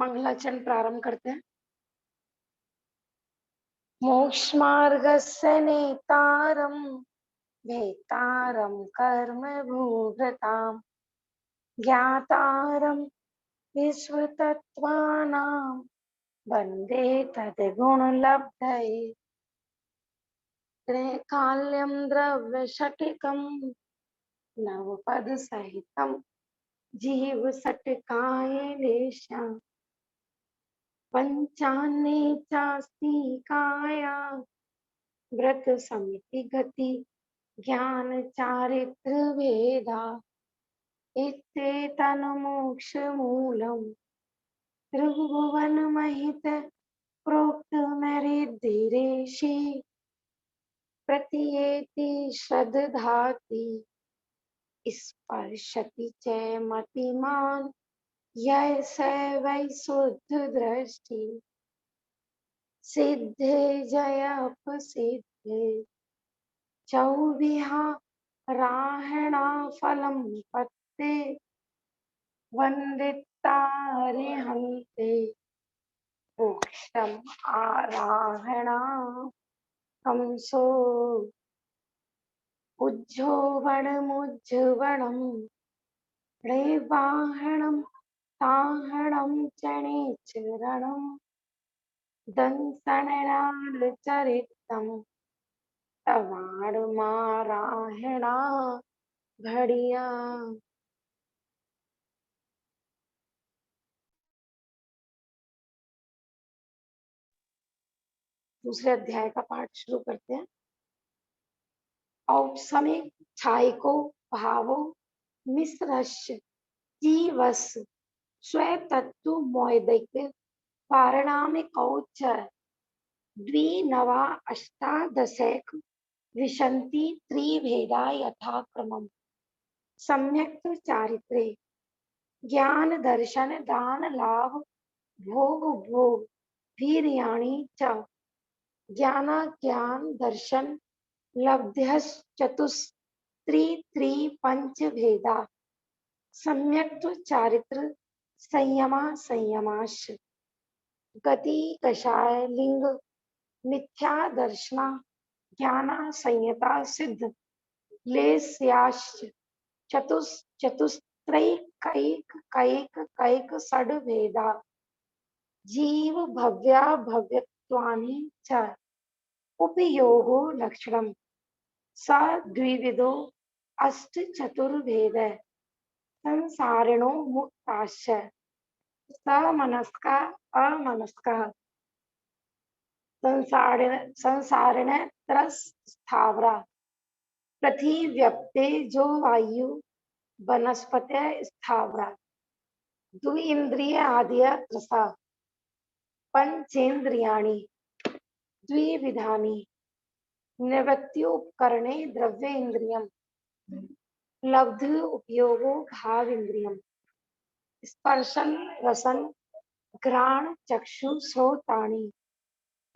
मंगलाचरण प्रारंभ करते हैं। मोक्षमार्गस्य नेतारं भेतारं कर्मभूभृतां ज्ञातारं विश्वतत्त्वानां वन्दे तद्गुणलब्धये। त्रैकाल्यं द्रव्यषट्कं नवपदसहितं जीवषट्काय लेशम् पंचान्ने चास्ति काया व्रत समिति गति ज्ञान चारित्र भेदा इत्येतन् मोक्ष मूलम् त्रिभुवन महित प्रोक्त मेरिद्धीरेशि प्रतीयेति श्रद्धाति स्पर्शति च मतिमान् यः स वै शुद्ध दृष्टि सिद्धे जयपसिद्धे चौविहा राहणा फलं पत्ते वन्दितारिहन्ते मोक्षम् आराहणा कंसो उज्जोवणमुज्जवणं रेवाहणं ताहणं चरणं दंसनरालचरितं तवाणमाराहणा घड़िया। दूसरे अध्याय का पाठ शुरू करते हैं। औपसमिक छायको भावो मिश्रस्य जीवस स्वतत्व मोदिक पारणामिकौच द्विनवा अष्टादशैक विशन्ति त्रिभेदा यथाक्रमम् सम्यक् चारित्रे ज्ञान दर्शन दान लाभ भोग भोग वीर्याणि च ज्ञान दर्शन लब्ध्यश्चतुस्त्री पंच भेदा सम्यक् चारित्र संयमाश गति कषाय लिंग मिथ्या दर्शना ज्ञाना संयता सिद्ध लेस्याश्च चतुस्त्रैकैक षड भेदा जीव भव्या भव्यत्वानि च उपयोगो लक्षणम् स द्विविधो अष्ट चतुर्भेद संसारिणो मुक्ताश्च समनस्का अमनस्का संसारिण त्रस्स्थावरा पृथिव्यप्ते जो वायु वनस्पत्य स्थावरा द्विन्द्रिय आदिय त्रसा पंचेन्द्रियाणि द्विविधानि निवृत्त्युपकरणे द्रव्य इंद्रियम लब्ध उपयोगो भाव इंद्रियम स्पर्शन रसन घ्राण चक्षु श्रोतानि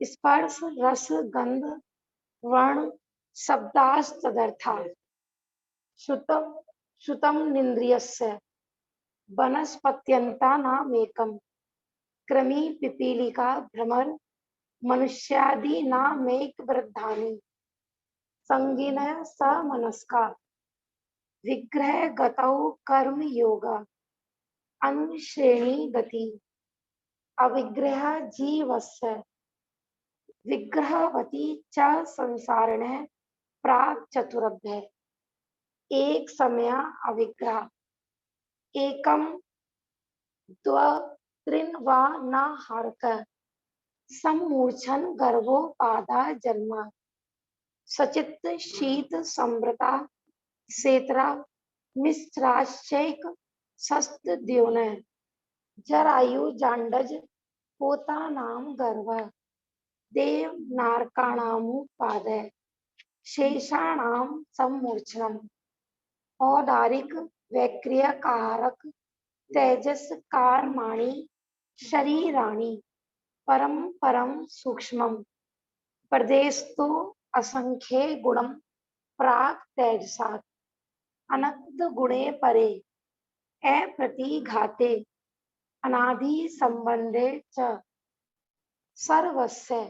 स्पर्श रस गंध वर्ण शब्दास्तदर्था श्रुतम निन्द्रियस्य वनस्पत्यन्तानामेकम् कृमि पिपीलिका भ्रमर मनुष्यादि नामेक वृद्धानि संगिनः समनस्का विग्रह गतौ कर्म योगा अनुश्रेणी गति अविग्रह जीवस्य विग्रहवती च संसारिणः प्राग चतुरभ्य एक समय अविग्रह एकम द्व त्रिन वा न हारक सम्मूर्छन गर्भोपादा जन्म सचित शीत संवृता सेतरा मिश्राश्चैक शस्त द्योन जरायु जांडज पोता नाम गर्भ देव नारकाणामुपाद शेषाणाम सम्मूर्छनम औदारिक वैक्रिय कारक तेजस कारमाणि शरीराणि परम परम सूक्ष्मम प्रदेशतो असंख्ये गुणम प्राक तेजसात् अनंत गुणे परे अप्रतिघाते अनादि संबंधे च सर्वस्य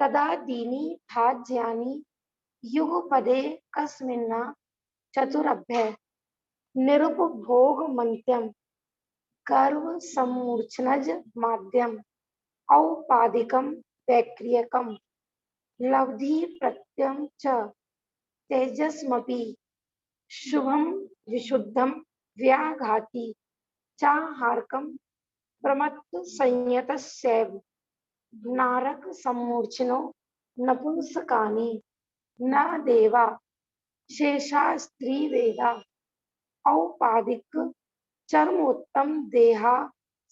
तदा दीनी भाज्यानि युगपदे कस्मिन्ना चतुरभ्य निरुपभोग मन्त्यम कर्म समूर्छनज माध्यम औपाधिकम वैक्रियकम लब्धि प्रत्यम च तेजस्मपि शुभम विशुद्धम व्याघाति चाहारकम प्रमत्त संयतस्यैव नारक समूर्छनो नपुंसकानि न देवा शेषा स्त्री वेदा औपाधिक चरमोत्तम देहा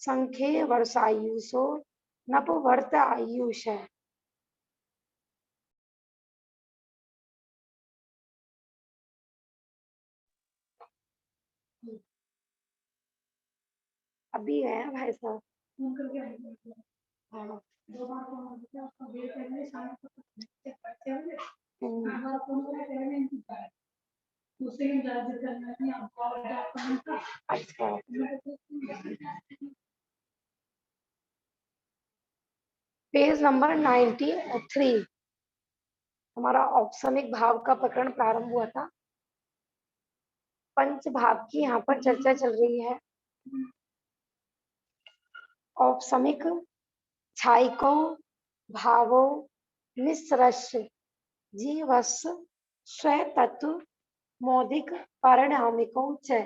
संख्ये वर्षायुषो नपवर्त आयुष है। अभी है भाई साहब। हाँ। अच्छा, पेज नंबर 93 हमारा औपसमिक भाव का प्रकरण प्रारंभ हुआ था। पंच भाव की यहाँ पर चर्चा चल रही है। औपसमिक छाइको भावो मिश्रस्य जीवस्य स्वतत्व मौदिक परिणामिको च।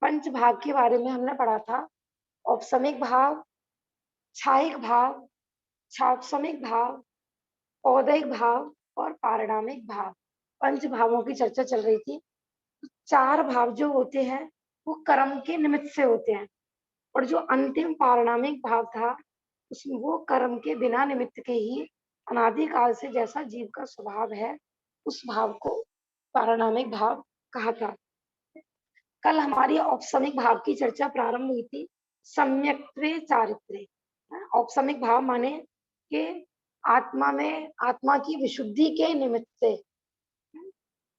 पंच भाव के बारे में हमने पढ़ा था। औपसमिक भाव, छाइक भाव, छापसमिक भाव, औदैक भाव और पारिणामिक भाव, पंच भावों की चर्चा चल रही थी। चार भाव जो होते हैं वो कर्म के निमित्त से होते हैं और जो अंतिम पारिणामिक भाव था उसमें वो कर्म के बिना निमित्त के ही अनादिकाल से जैसा जीव का स्वभाव है उस भाव को पारिणामिक भाव कहा था। कल हमारी औपसमिक भाव की चर्चा प्रारंभ हुई थी। सम्यक्त्वे चारित्र्य, औपसमिक भाव माने कि आत्मा में आत्मा की विशुद्धि के निमित्त से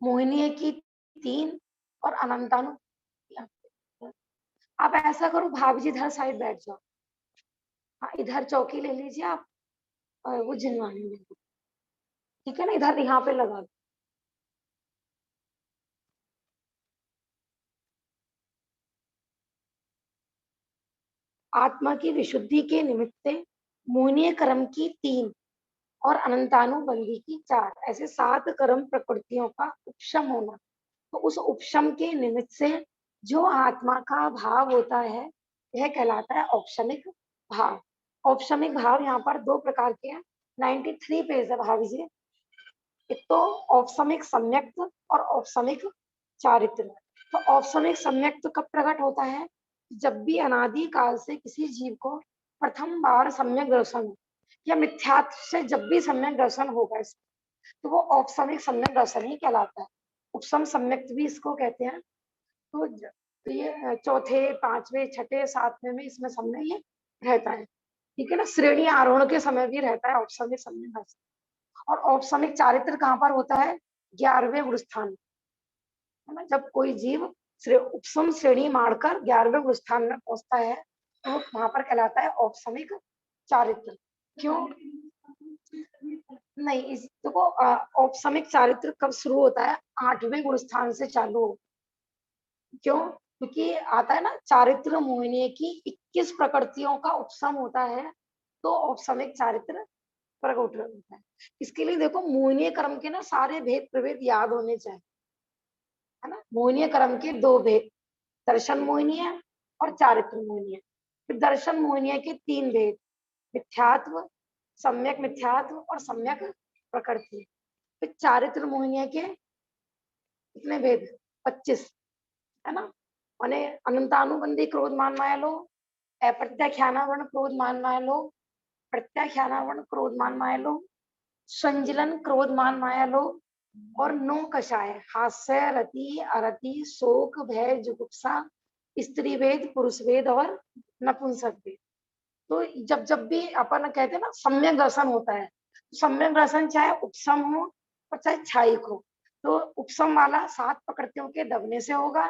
मोहिनी की तीन और अनंतानु। आप ऐसा करो भाभी जी इधर साइड बैठ जाओ। हाँ, इधर चौकी ले लीजिए आप और वो जिनवानी ले, ठीक है ना, इधर यहाँ पे लगा दो। आत्मा की विशुद्धि के निमित्त से मोहनीय कर्म की तीन और अनंतानुबंधी की चार, ऐसे 7 कर्म प्रकृतियों का उपशम होना। तो उस उपशम के निमित्त से जो आत्मा का भाव होता है यह कहलाता है औपशमिक भाव। औपशमिक भाव यहाँ पर दो प्रकार के हैं। 93 पेज है भाभी जी। एक तो औपशमिक सम्यक्त और औपशमिक चारित्र। तो औपशमिक सम्यक्त कब प्रकट होता है? जब भी अनादि काल से किसी जीव को प्रथम बार सम्यक दर्शन हो या मिथ्यात्व से जब भी सम्यक दर्शन होगा इसको, तो वो औपशमिक सम्यक दर्शन ही कहलाता है। उपशम सम्यक्त भी इसको कहते हैं। तो ये चौथे, पांचवे, छठे, सातवें में इसमें समय ये रहता है, ठीक है ना। श्रेणी आरोहण के समय भी रहता है औपशमिक सम्यक दर्शन। और औपशमिक चारित्र कहाँ पर होता है? 11वें गुरुस्थान, है ना। जब कोई जीव उपशम श्रेणी मारकर 11वें गुरुस्थान में पहुंचता है तो वहां पर कहलाता है औपशमिक चारित्र। क्यों नहीं? इस देखो औपशमिक चारित्र कब शुरू होता है? 8वें गुरुस्थान से चालू हो। क्यों? क्योंकि आता है ना, चारित्र मोहिनी की 21 प्रकृतियों का उपशम होता है तो औपशमिक चारित्र प्रकट होता है। इसके लिए देखो मोहिनीय कर्म के ना सारे भेद प्रभेद याद होने चाहिए, है ना। मोहिनीय कर्म के दो भेद, दर्शन मोहिनीय और चारित्र मोहिनीय। फिर दर्शन मोहिनीय के 3 भेद, मिथ्यात्व, सम्यक मिथ्यात्व और सम्यक प्रकृति। फिर चारित्र मोहिनीय के कितने भेद? 25, है ना। माने अनंतानुबंधी क्रोध मान माया लो, अप्रत्याख्यानावरण क्रोध मान माया लो, प्रत्याख्यानावरण क्रोध मान माया लो, संजलन क्रोध मान माया लो और नो कषाय, हास्य, रति, अरति, शोक, भय, जुगुप्सा, स्त्री वेद, पुरुष वेद और नपुंसक वेद। तो जब जब भी अपन कहते हैं ना सम्यक दर्शन होता है, सम्यक दर्शन चाहे उपशम हो और चाहे छायिक हो, तो उपशम वाला 7 प्रकृतियों के दबने से होगा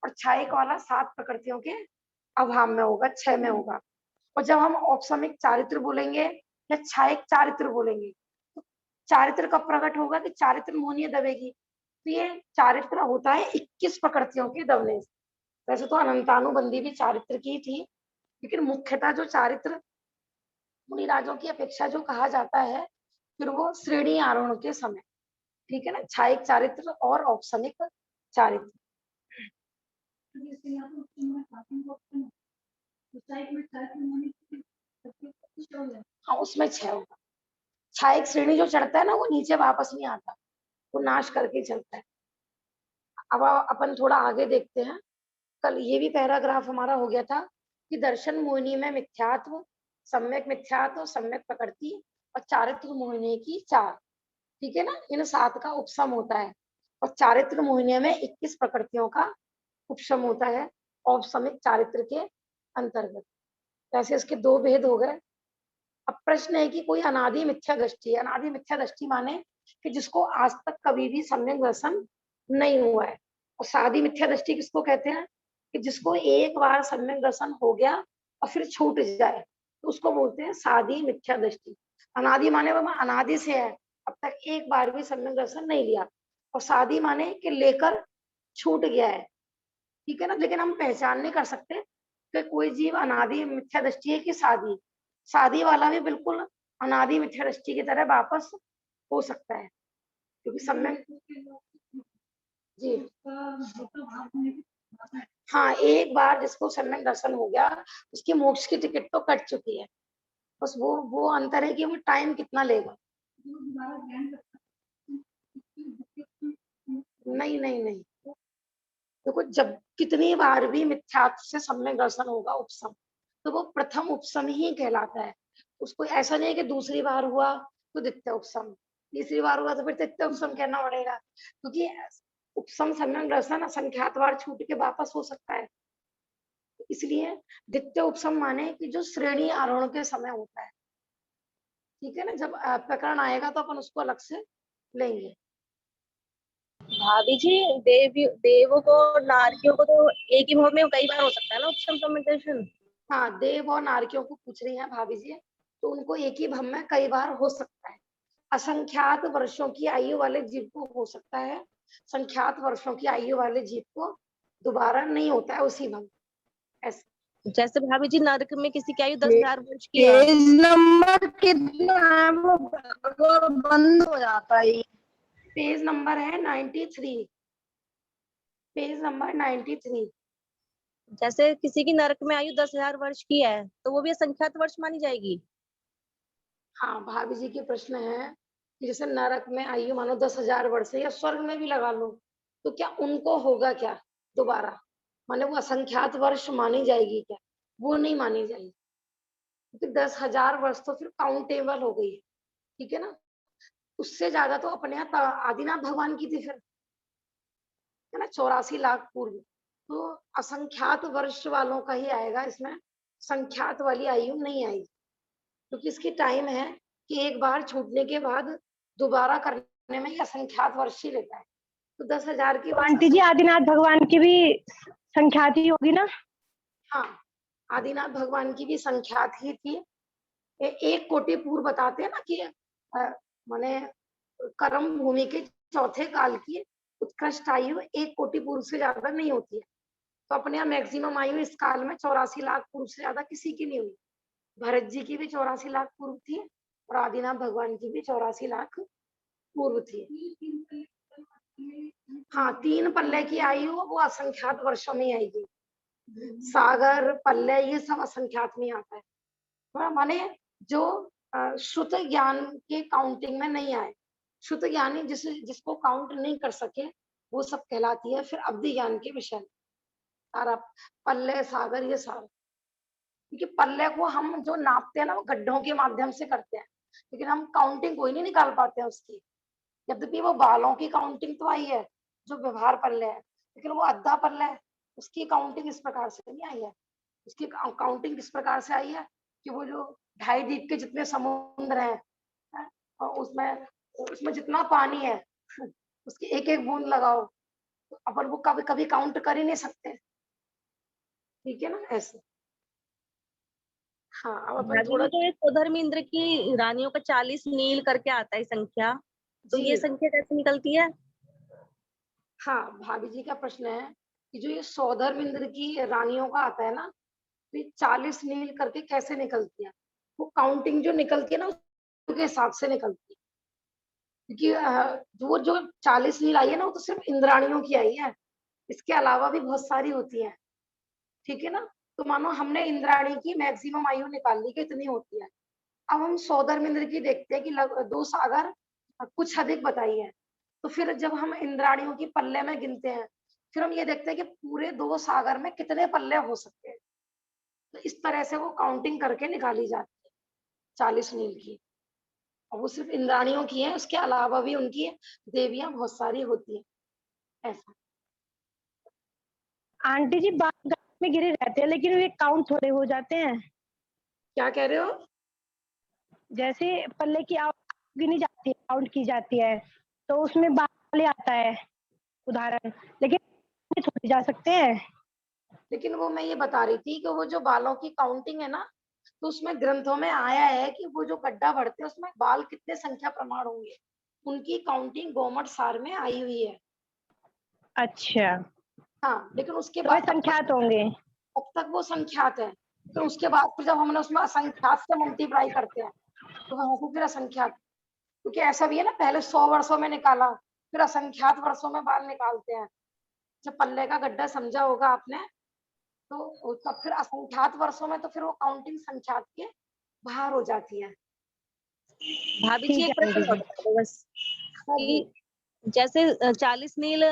और छायिक वाला 7 प्रकृतियों के अभाव में होगा, क्षय में होगा। और जब हम औपसमिक चारित्र बोलेंगे या छायिक चारित्र बोलेंगे, तो चारित्र कब प्रकट होगा कि चारित्र मोहनीय दबेगी। तो ये चारित्र होता है 21 प्रकृतियों के दबने से। वैसे तो अनंतानुबंधी भी चारित्र की थी, लेकिन मुख्यतः जो चारित्र मुनिराजों की अपेक्षा जो कहा जाता है, फिर वो श्रेणी आरोहण के समय, ठीक है ना, छायिक चारित्र और औपसमिक चारित्र। हाँ, उसमें क्षय होगा। छायिक श्रेणी जो चढ़ता है ना, वो नीचे वापस नहीं आता, वो नाश करके चलता है। अब अपन थोड़ा आगे देखते हैं। कल ये भी पैराग्राफ हमारा हो गया था कि दर्शन मोहिनी में मिथ्यात्व, सम्यक प्रकृति और चारित्र मोहिनी की 4, ठीक है ना, इन 7 का उपसम होता है। और चारित्र मोहिनी में 21 प्रकृतियों का उपशम होता है औपसमिक चारित्र के अंतर्गत। ऐसे इसके 2 भेद हो गए। अब प्रश्न है कि कोई अनादि मिथ्या दृष्टि, अनादि मिथ्या दृष्टि माने कि जिसको आज तक कभी भी सम्यक दर्शन नहीं हुआ है। और सादी मिथ्या दृष्टि किसको कहते हैं कि जिसको एक बार सम्यक दर्शन हो गया और फिर छूट जाए, तो उसको बोलते हैं सादी मिथ्या दृष्टि। अनादि माने बाबा अनादि से है, अब तक एक बार भी सम्यक दर्शन नहीं लिया। और सादी माने कि लेकर छूट गया है, ठीक है ना, लेकिन हम पहचान नहीं कर सकते कि कोई जीव अनादि मिथ्या दृष्टि है कि सादी। सादी वाला भी बिल्कुल अनादि मिथ्या दृष्टि की तरह वापस हो सकता है, क्योंकि सम्यक जी हाँ, एक बार जिसको सम्यक दर्शन हो गया, उसकी मोक्ष की टिकट तो कट चुकी है। बस वो अंतर है कि वो टाइम कितना लेगा। नहीं नहीं नहीं, देखो जब कितनी बार भी मिथ्यात्व से सम्यक दर्शन होगा उपसम, तो वो प्रथम उपसम ही कहलाता है। उसको ऐसा नहीं है कि दूसरी बार हुआ तो द्वितीय उपसम, तीसरी बार हुआ तो फिर तृतीय उपसम कहना पड़ेगा, क्योंकि उपसम सम्यक दर्शन असंख्यात बार छूट के वापस हो सकता है। इसलिए द्वितीय उपसम माने कि जो श्रेणी आरोहण के समय होता है, ठीक है ना, जब प्रकरण आएगा तो अपन उसको अलग से लेंगे। भाभी जी, देवों को और नारकियों को तो एक ही भाव में कई बार हो सकता है ना उपसम सम्यक दर्शन। हाँ, देव और नारकियों को पूछ रही हैं भाभी जी, तो उनको एक ही भव में कई बार हो सकता है। असंख्यात वर्षों की आयु वाले जीव को हो सकता है, संख्यात वर्षों की आयु वाले जीव को दोबारा नहीं होता है उसी भव में। ऐसे जैसे भाभी जी, नरक में किसी की आयु 10,000 वर्ष की है। पेज नंबर कितना है वो बंद हो जाता है। पेज नंबर है 93, पेज नंबर 93। जैसे किसी की नरक में आयु 10,000 वर्ष की है, तो वो भी असंख्यात वर्ष मानी जाएगी। हाँ, भाभी जी के प्रश्न है कि जैसे नरक में आयु मानो 10,000 वर्ष है, या स्वर्ग में भी लगा लो, तो क्या उनको होगा क्या दोबारा, माने वो असंख्यात वर्ष मानी जाएगी क्या? वो नहीं मानी जाएगी, क्योंकि 10,000 वर्ष तो फिर काउंटेबल हो गई है, ठीक है ना। उससे ज्यादा तो अपने यहाँ आदिनाथ भगवान की थी फिर, है ना, 84 लाख पूर्व। तो असंख्यात वर्ष वालों का ही आएगा इसमें, संख्यात वाली आयु नहीं आएगी, क्योंकि इसकी टाइम है कि एक बार छूटने के बाद दोबारा करने में ही असंख्यात वर्ष ही लेता है। तो 10,000 की वर्ष आंटी जी, आदिनाथ भगवान की भी संख्यात ही होगी ना? हाँ, आदिनाथ भगवान की भी संख्यात ही थी। 1 कोटि पूर्व बताते हैं ना कि माने कर्म भूमि के चौथे काल की उत्कृष्ट आयु 1 कोटि पूर्व से ज्यादा नहीं होती है। तो अपने यहाँ मैक्सिमम आयु इस काल में 84 लाख पूर्व से ज्यादा किसी की नहीं हुई। भरत जी की भी 84 लाख पूर्व थी, और आदिनाथ भगवान की भी 84 लाख पूर्व थी। हाँ, 3 पल्ले की आयु वो असंख्यात वर्षों में आएगी। सागर पल्ले ये सब असंख्यात में आता है, माने जो श्रुत ज्ञान के काउंटिंग में नहीं आए। श्रुत ज्ञानी जिसको काउंट नहीं कर सके, वो सब कहलाती है फिर अवधि ज्ञान के विषय में। सारा पल्ले सागर ये सारा, क्योंकि पल्ले को हम जो नापते हैं ना, वो गड्ढों के माध्यम से करते हैं, लेकिन हम काउंटिंग कोई नहीं निकाल पाते हैं उसकी। यद्यपि वो बालों की काउंटिंग तो आई है जो व्यवहार पल्ले है, लेकिन वो अद्धा पल्ले है, उसकी काउंटिंग इस प्रकार से नहीं आई है। उसकी काउंटिंग किस प्रकार से आई है कि वो जो 2.5 द्वीप के जितने समुद्र हैं, और उसमें उसमें जितना पानी है उसकी एक एक बूंद लगाओ, तो अपन वो कभी कभी काउंट कर ही नहीं सकते। ठीक है ना, ऐसे। हाँ, अब अपन भाभी थोड़ा, जी, जो ये स्वधर्म इंद्र की रानियों का 40 नील करके आता है संख्या, तो जी ये संख्या कैसे निकलती है? हाँ, भाभी जी का प्रश्न है कि जो ये सौधर्म इंद्र की रानियों का आता है ना, तो ये 40 नील करके कैसे निकलती है? वो काउंटिंग जो निकलती है ना, उसके हिसाब से निकलती है। क्योंकि जो 40 नील आई है ना, वो तो सिर्फ इंद्राणियों की आई है। इसके अलावा भी बहुत सारी होती हैं, ठीक है ना? तो मानो हमने इंद्राणी की मैक्सिमम आयु निकाल ली कि इतनी होती है। अब हम सौधर्म इंद्र की देखते हैं कि 2 सागर कुछ अधिक बताई है। तो फिर जब हम इंद्राणियों की पल्ले में गिनते हैं, फिर हम ये देखते हैं कि पूरे 2 सागर में कितने पल्ले हो सकते हैं। तो इस तरह से वो काउंटिंग करके निकाली जाती है 40 नील की। और वो सिर्फ इंद्राणियों की है, उसके अलावा भी उनकी देवियाँ बहुत सारी होती हैं, ऐसा। आंटी जी बाल गले में गिरे रहते हैं लेकिन वे काउंट थोड़े हो जाते हैं। क्या कह रहे हो? जैसे पल्ले की गिनी जाती है, काउंट की जाती है, तो उसमें बाल आता है उदाहरण, लेकिन थोड़े जा सकते हैं। लेकिन वो मैं ये बता रही थी कि वो जो बालों की काउंटिंग है ना, तो उसमें ग्रंथों में आया है कि वो जो गड्ढा भरते हैं उसमें बाल कितने संख्या प्रमाण होंगे, उनकी काउंटिंग गोमट सार में आई हुई है। अच्छा, हाँ, लेकिन उसके तो वे बाद संख्यात होंगे। तब तक वो संख्यात है। फिर उसके बाद फिर जब हमने उसमें असंख्यात से मल्टीप्लाई करते हैं, तो वहां से फिर असंख्यात, क्योंकि ऐसा भी है ना, पहले 100 वर्षों में निकाला, फिर असंख्यात वर्षों में बाल निकालते हैं। जब पल्ले का गड्ढा समझा होगा आपने, तो तब फिर असंख्यात वर्षों में तो फिर वो काउंटिंग संख्यात के बाहर हो जाती है। भाभी जी, ठीक एक है प्रश्न आंटी और जी। बता दो बस हाँ जी। कि जैसे 40 नील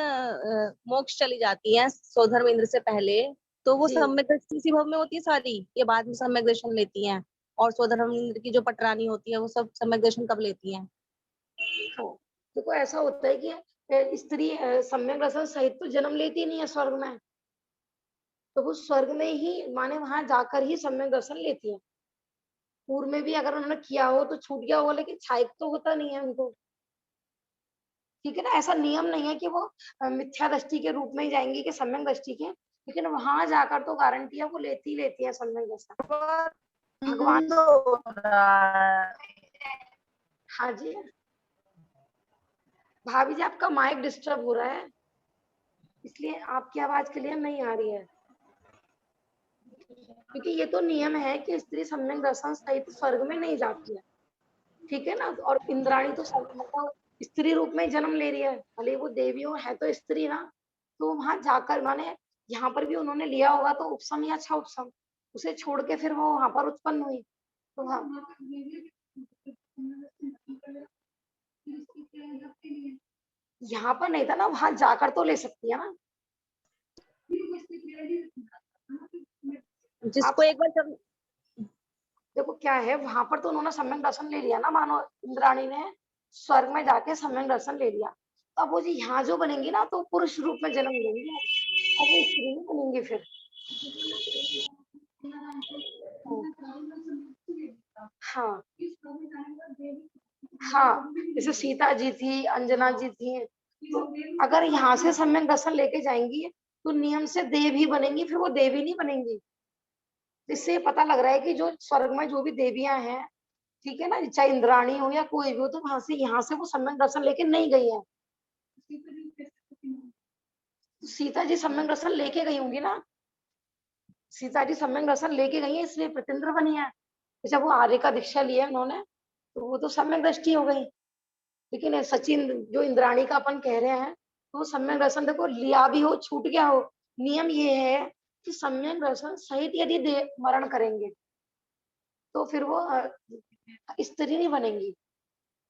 मोक्ष चली जाती है स्वधर्म इंद्र से पहले, तो वो जी सम्यक दृष्टि इसी भाव में होती है सारी, ये बाद में सम्यक दर्शन लेती हैं? और स्वधर्म इंद्र की जो पटरानी होती है वो सब सम्यक दर्शन कब लेती हैं? हाँ, देखो ऐसा होता है कि स्त्री सम्यक दर्शन सहित तो जन्म लेती नहीं है स्वर्ग में, तो वो स्वर्ग में ही माने वहां जाकर ही सम्यक दर्शन लेती है। पूर्व में भी अगर उन्होंने किया हो तो छूट गया होगा, लेकिन छायक तो होता नहीं है उनको, ठीक है ना? ऐसा नियम नहीं है कि वो मिथ्या दृष्टि के रूप में ही जाएंगी कि सम्यक दृष्टि के, लेकिन वहां जाकर तो गारंटी है वो लेती है सम्यक दर्शन। भगवान, बंद हो रहा है। हाँ जी, भाभी जी आपका माइक डिस्टर्ब हो रहा है, इसलिए आपकी आवाज क्लियर नहीं आ रही है। क्योंकि ये तो नियम है कि स्त्री सम्यक दर्शन सहित स्वर्ग में नहीं जाती है, ठीक है ना? और इंद्राणी तो मतलब स्त्री रूप में जन्म ले रही है, भले वो देवियों है तो स्त्री ना, तो वहां जाकर माने यहाँ पर भी उन्होंने लिया होगा तो उपसम ही अच्छा उपसम, उसे छोड़ के फिर वो वहां पर उत्पन्न हुई। तो हाँ, यहाँ पर नहीं था ना, वहां जाकर तो ले सकती है ना। आप जिसको एक बार सब देखो क्या है, वहां पर तो उन्होंने सम्यक दर्शन ले लिया ना, मानो इंद्राणी ने स्वर्ग में जाके सम्यक दर्शन ले लिया, तो अब वो जी यहाँ जो बनेंगी ना तो पुरुष रूप में जन्म लेंगी, अब वो स्त्री नहीं बनेंगी फिर। हाँ हाँ, जैसे सीता जी थी, अंजना जी थी, तो अगर यहाँ से सम्यक दर्शन लेके जाएंगी तो नियम से देव ही बनेंगी, फिर वो देवी नहीं बनेंगी। इससे पता लग रहा है कि जो स्वर्ग में जो भी देवियां हैं, ठीक है ना, चाहे इंद्राणी हो या कोई भी हो, तो वहां से यहाँ से वो सम्यक दर्शन लेके नहीं गई है। सीता जी सम्यक दर्शन लेके गई होंगी ना, सीता जी सम्यक दर्शन लेके गई है इसलिए प्रतिंद्र बनी है। जब वो आर्य का दीक्षा लिया उन्होंने, तो वो तो सम्यक दृष्टि हो गई। लेकिन सचिन जो इंद्राणी का अपन कह रहे हैं, तो वो सम्यक दर्शन देखो लिया भी हो छूट गया हो, नियम ये है कि सम्यक दर्शन सहित यदि मरण करेंगे तो फिर वो स्त्री नहीं बनेंगी,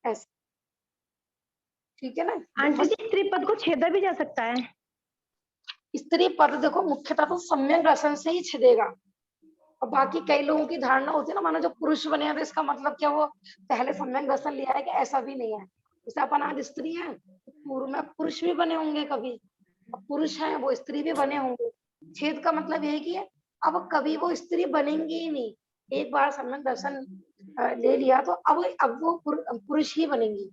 ऐसे, ठीक है ना? आंटी जी स्त्री पद को छेदा भी जा सकता है। स्त्री पद देखो मुख्यतः तो सम्यक दर्शन से ही छिदेगा। और बाकी कई लोगों की धारणा होती है ना, मानो जो पुरुष बने हैं तो इसका मतलब क्या वो पहले सम्यक दर्शन लिया है, कि ऐसा भी नहीं है। जैसे अपन आज स्त्री है, पूर्व में पुरुष भी बने होंगे कभी, अब पुरुष है वो स्त्री भी बने होंगे। छेद का मतलब यही कि अब कभी वो स्त्री बनेंगी ही नहीं, एक बार सम्यक दर्शन ले लिया तो अब वो पुरुष ही बनेंगी।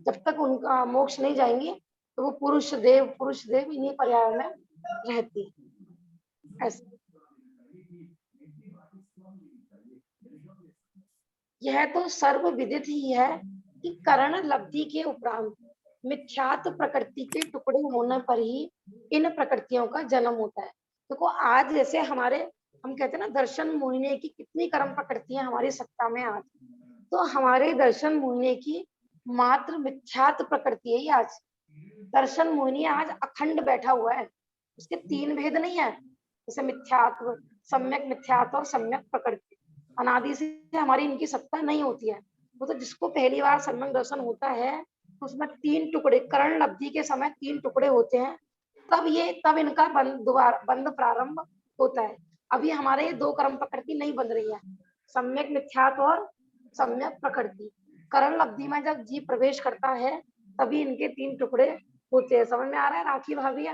जब तक उनका मोक्ष नहीं जाएंगे तो वो पुरुष देव इन्हीं पर्यायों में रहती, ऐसे। यह तो सर्वविदित ही है कि करण लब्धि के उपरांत मिथ्यात्व प्रकृति के टुकड़े होने पर ही इन प्रकृतियों का जन्म होता है। देखो आज जैसे हमारे हम कहते हैं ना दर्शन मोहिनी की कितनी कर्म प्रकृतियां हमारी सत्ता में आज, तो हमारे दर्शन मोहिनी की मात्र मिथ्यात्व प्रकृति है ही आज। दर्शन मोहिनी आज अखंड बैठा हुआ है, उसके तीन भेद नहीं है, जैसे मिथ्यात्व, सम्यक मिथ्यात्व और सम्यक प्रकृति। अनादि से हमारी इनकी सत्ता नहीं होती है। वो तो जिसको पहली बार सम्यक दर्शन होता है तो उसमें तीन टुकड़े, करण लब्धि के समय तीन टुकड़े होते हैं, तब इनका बंद प्रारंभ होता है। अभी हमारे ये दो कर्म प्रकृति नहीं बन रही है, सम्यक मिथ्यात्व और सम्यक प्रकृति। करण लब्धि में जब जीव प्रवेश करता है तभी इनके तीन टुकड़े होते हैं। समझ में आ रहा है राखी भाभी?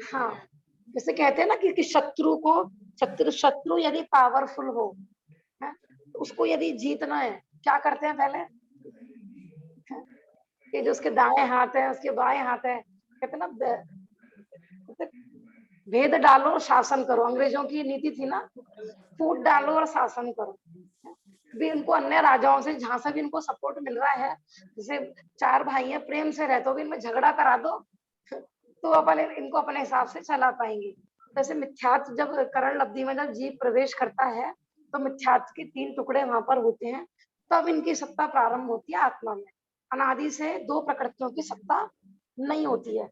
हाँ, जैसे कहते हैं ना कि शत्रु यदि पावरफुल हो है, तो उसको यदि जीतना है क्या करते हैं पहले, कि जो उसके दाएं हाथ है उसके बाएं हाथ है, कहते हैं ना भेद डालो और शासन करो। अंग्रेजों की नीति थी ना, फूट डालो और शासन करो। भी इनको अन्य राजाओं से जहां से भी इनको सपोर्ट मिल रहा है, जैसे चार भाई हैं प्रेम से रहते हो, भी इनमें झगड़ा करा दो तो अपन इनको अपने हिसाब से चला पाएंगे। जैसे मिथ्यात्व जब करण लब्धि में जब जीव प्रवेश करता है तो मिथ्यात्व के तीन टुकड़े वहां पर होते हैं, तब इनकी सत्ता प्रारंभ होती है आत्मा में। अनादि से दो प्रकृतियों की सत्ता नहीं होती है।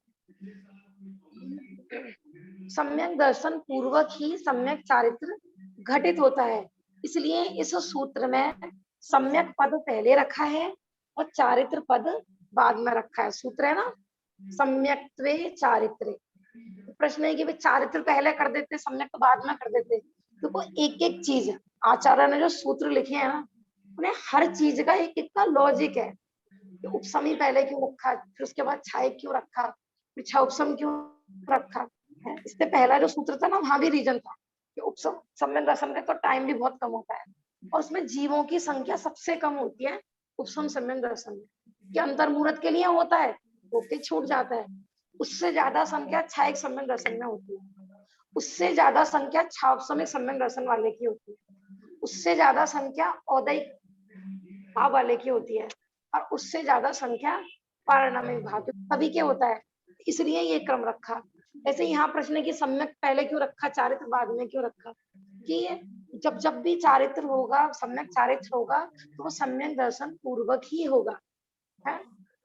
सम्यक दर्शन पूर्वक ही सम्यक चारित्र घटित होता है, इसलिए इस सूत्र में सम्यक पद पहले रखा है और चारित्र पद बाद में रखा है। सूत्र है ना सम्यक्त्वे चारित्रे। प्रश्न है कि भाई चारित्र पहले कर देते सम्यक तो बाद में कर देते। देखो एक एक चीज आचार्य ने जो सूत्र लिखे हैं ना, उन्हें हर चीज का एक एक का लॉजिक है। उपसमी पहले क्यों रखा, फिर उसके बाद छाय क्यों रखा, फिर छा उपसम क्यों रखा है। इससे पहला जो सूत्र था ना वहां भी रीजन था कि उपसम सम्यक दर्शन में तो टाइम भी बहुत कम होता है और उसमें जीवों की संख्या सबसे कम होती है उपसम सम्यक दर्शन में, कि अंतर्मुहूर्त के लिए होता है होके छूट जाता है। उससे ज्यादा संख्या छायिक सम्यक दर्शन में होती है, उससे ज्यादा संख्या छावसमिक सम्यक दर्शन वाले की होती है, उससे ज्यादा संख्या औदयिक भाव वाले की होती है और उससे ज्यादा संख्या पारणमिक भाव सभी के होता है। इसलिए ये क्रम रखा। ऐसे यहाँ प्रश्न है कि सम्यक पहले क्यों रखा, चारित्र बाद में क्यों रखा, कि जब जब भी चारित्र होगा, सम्यक चारित्र होगा तो वो सम्यक दर्शन पूर्वक ही होगा है,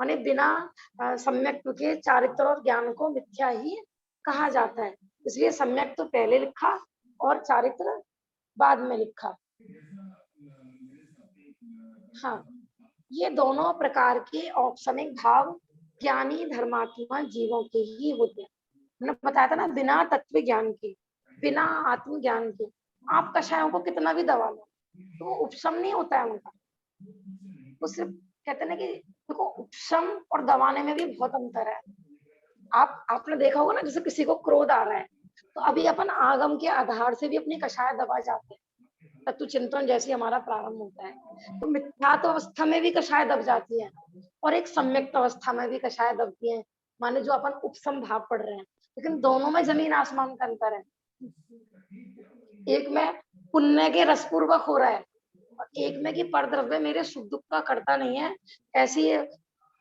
माने बिना सम्यक के चारित्र और ज्ञान को मिथ्या ही कहा जाता है। इसलिए सम्यक तो पहले लिखा और चारित्र बाद में लिखा। हाँ, ये दोनों प्रकार के औपसमिक भाव ज्ञानी धर्मात्मा जीवों के ही होते हैं। मैंने बताया था ना, बिना तत्व ज्ञान के, बिना आत्म ज्ञान के आप कषायों को कितना भी दबा लो तो वो उपशम नहीं होता है उनका। वो सिर्फ कहते हैं ना कि देखो उपशम और दबाने में भी बहुत अंतर है। आपने देखा होगा ना, जैसे किसी को क्रोध आ रहा है तो अभी अपन आगम के आधार से भी अपनी कषाय दबा जाते हैं, तत्व चिंतन जैसे हमारा प्रारंभ होता है तो मिथ्यात्व अवस्था में भी कषाय दब जाती है और एक सम्यक्त अवस्था में भी कषाय दबती है, माने जो अपन उपसम भाव पढ़ रहे हैं। लेकिन दोनों में जमीन आसमान का अंतर है। एक में पुण्य के रसपूर्वक हो रहा है और एक में कि परद्रव्य मेरे सुख दुख का करता नहीं है, ऐसी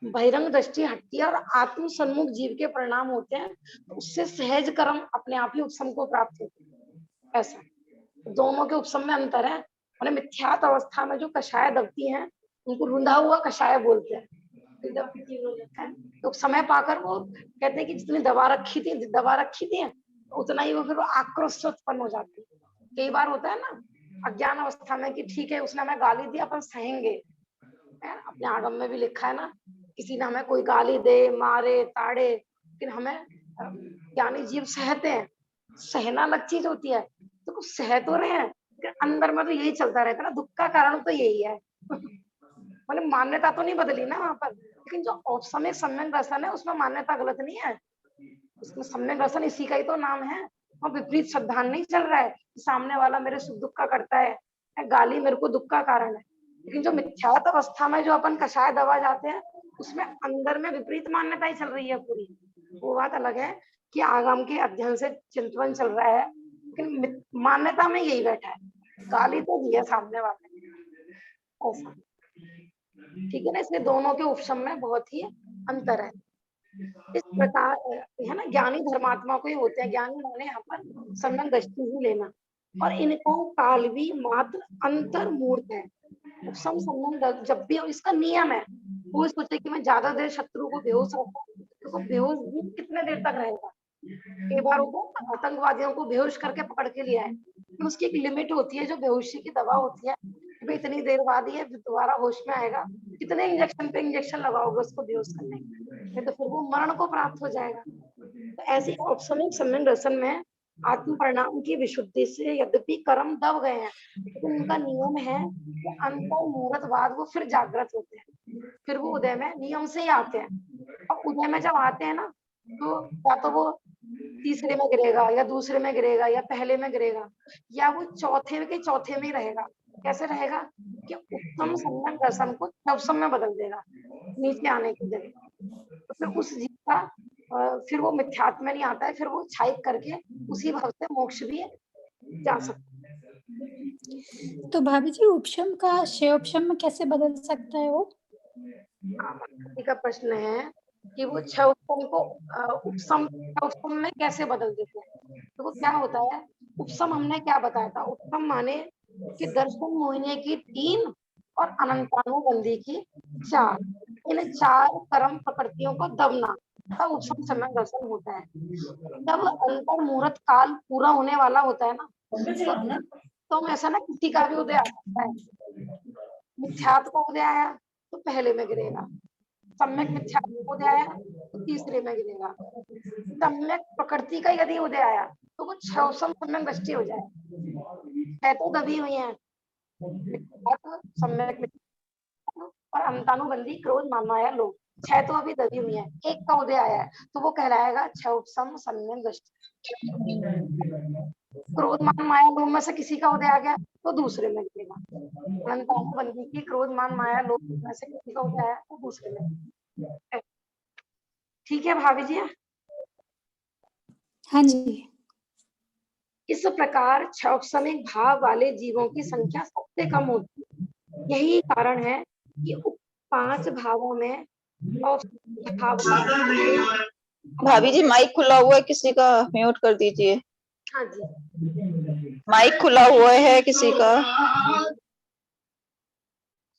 बहिरंग दृष्टि हटती है और आत्म सन्मुख जीव के परिणाम होते हैं, तो उससे सहज कर्म अपने आप ही उपसम को प्राप्त होते हैं। ऐसा दोनों के उपसम में अंतर है। मैंने मिथ्यात अवस्था में जो कषाय दबती हैं उनको रुंधा हुआ कषाय बोलते हैं। तो समय पाकर वो कहते हैं कि जितनी दबा रखी थी उतना ही वो फिर आक्रोश से उत्पन्न हो जाती है। कई बार होता है ना अज्ञान अवस्था में कि ठीक है उसने हमें गाली दी अपन सहेंगे, अपने आगम में भी लिखा है ना, किसी ने हमें कोई गाली दे मारे ताड़े लेकिन हमें ज्ञानी जीव सहते हैं। सहना अलग चीज होती है, तो कुछ सह तो रहे हैं अंदर में तो यही चलता रहता है ना, दुख का कारण तो यही है। मतलब मान्यता तो नहीं बदली ना वहां पर, लेकिन जो औपसमिक सम्यक दर्शन है उसमें मान्यता गलत नहीं है, उसमें सम्यक दर्शन इसी का ही तो नाम है। और विपरीत श्रद्धान नहीं चल रहा है, सामने वाला मेरे सुख दुख का करता है, गाली मेरे को दुख का कारण है। लेकिन जो मिथ्यात अवस्था में जो अपन कषाय दबा जाते हैं उसमें अंदर में विपरीत मान्यता ही चल रही है पूरी। वो बात अलग है कि आगम के अध्ययन से चिंतन चल रहा है, लेकिन मान्यता में यही बैठा है। गाली तो दिया सामने वाले ने, ऐसा। ठीक है ना, इसलिए दोनों के उपशम में बहुत ही अंतर है। इस प्रकार है ना, ज्ञानी धर्मात्मा को ही होते हैं। ज्ञानी माने यहाँ पर सम्यक दृष्टि ही लेना, और इनको काल भी मात्र अंतर मूर्त है। उपशम सम्यक जब भी इसका नियम है, वो सोचे कि मैं ज्यादा देर शत्रु को बेहोश रखूं, तो बेहोश भी कितने देर तक रहेगा। कई बार वो आतंकवादियों को बेहोश करके पकड़ के लिया है, तो उसकी एक लिमिट होती है, जो बेहोशी की दवा होती है, भाई इतनी देर बाद ये दोबारा होश में आएगा। कितने इंजेक्शन पे इंजेक्शन लगाओगे उसको बेहोश करने के, तो फिर वो मरण को प्राप्त हो जाएगा। तो ऐसी औपसमिक सम्यक दर्शन में आत्म परिणाम की विशुद्धि से यद्यपि कर्म दब गए हैं, लेकिन उनका नियम है कि अंतर मुहूर्त बाद वो फिर जागृत होते हैं, फिर वो उदय में नियम से ही आते हैं। और उदय में जब आते हैं ना, तो या तो वो तीसरे में गिरेगा, या दूसरे में गिरेगा, या पहले में गिरेगा, या वो चौथे के चौथे में ही रहेगा। कैसे रहेगा कि उत्तम सम्यक दर्शन को नवसम में बदल देगा, नीचे आने की जगह। तो फिर उस जीव का फिर वो मिथ्यात्व में नहीं आता है, फिर वो छाई करके उसी भाव से मोक्ष भी जा सकता तो भाभी जी उपशम का क्षयोपशम में कैसे बदल सकता है वो? है। का प्रश्न है कि वो छह उपशम को उपशम उपशम में कैसे बदल देते हैं। तो वो क्या होता है, उपशम हमने क्या बताया था, उपशम माने कि दर्शन मोहिनी की 3 और अनंतानुबंधी की 4, इन 4 कर्म प्रकृतियों को दबना, तब उपशम समय दर्शन होता है। जब अंतर मुहूर्त काल पूरा होने वाला होता है ना, तो ऐसा ना किसी का भी उदय आ सकता है। मिथ्यात्व का उदय आया तो पहले में गिरेगा, सम्यक मिथ्यात्व का उदय आया तो तीसरे में गिरेगा, सम्यक प्रकृति का यदि उदय आया तो वो छवसम सम्यक दृष्टि हो जाए। है तो दबी हुई है, सम्यक और अंतानुबंधी क्रोध मान माया लोभ, 6 तो अभी दबी हुई है, एक का उदय आया है तो वो कहलाएगा छवसम सम्यक दृष्टि। क्रोध मान माया लोभ में से किसी का उदय आ गया तो दूसरे में गिरेगा। अंतानुबंधी की क्रोध मान माया लोभ में से किसी का उदय आया तो दूसरे में। ठीक है भाभी जी। हाँ जी। इस प्रकार क्षौक्षमिक भाव वाले जीवों की संख्या सबसे कम होती है। यही कारण है कि 5 भावों में भाव भाभी जी माइक खुला हुआ है, किसी का म्यूट कर दीजिए। हाँ जी, माइक खुला हुआ है किसी का।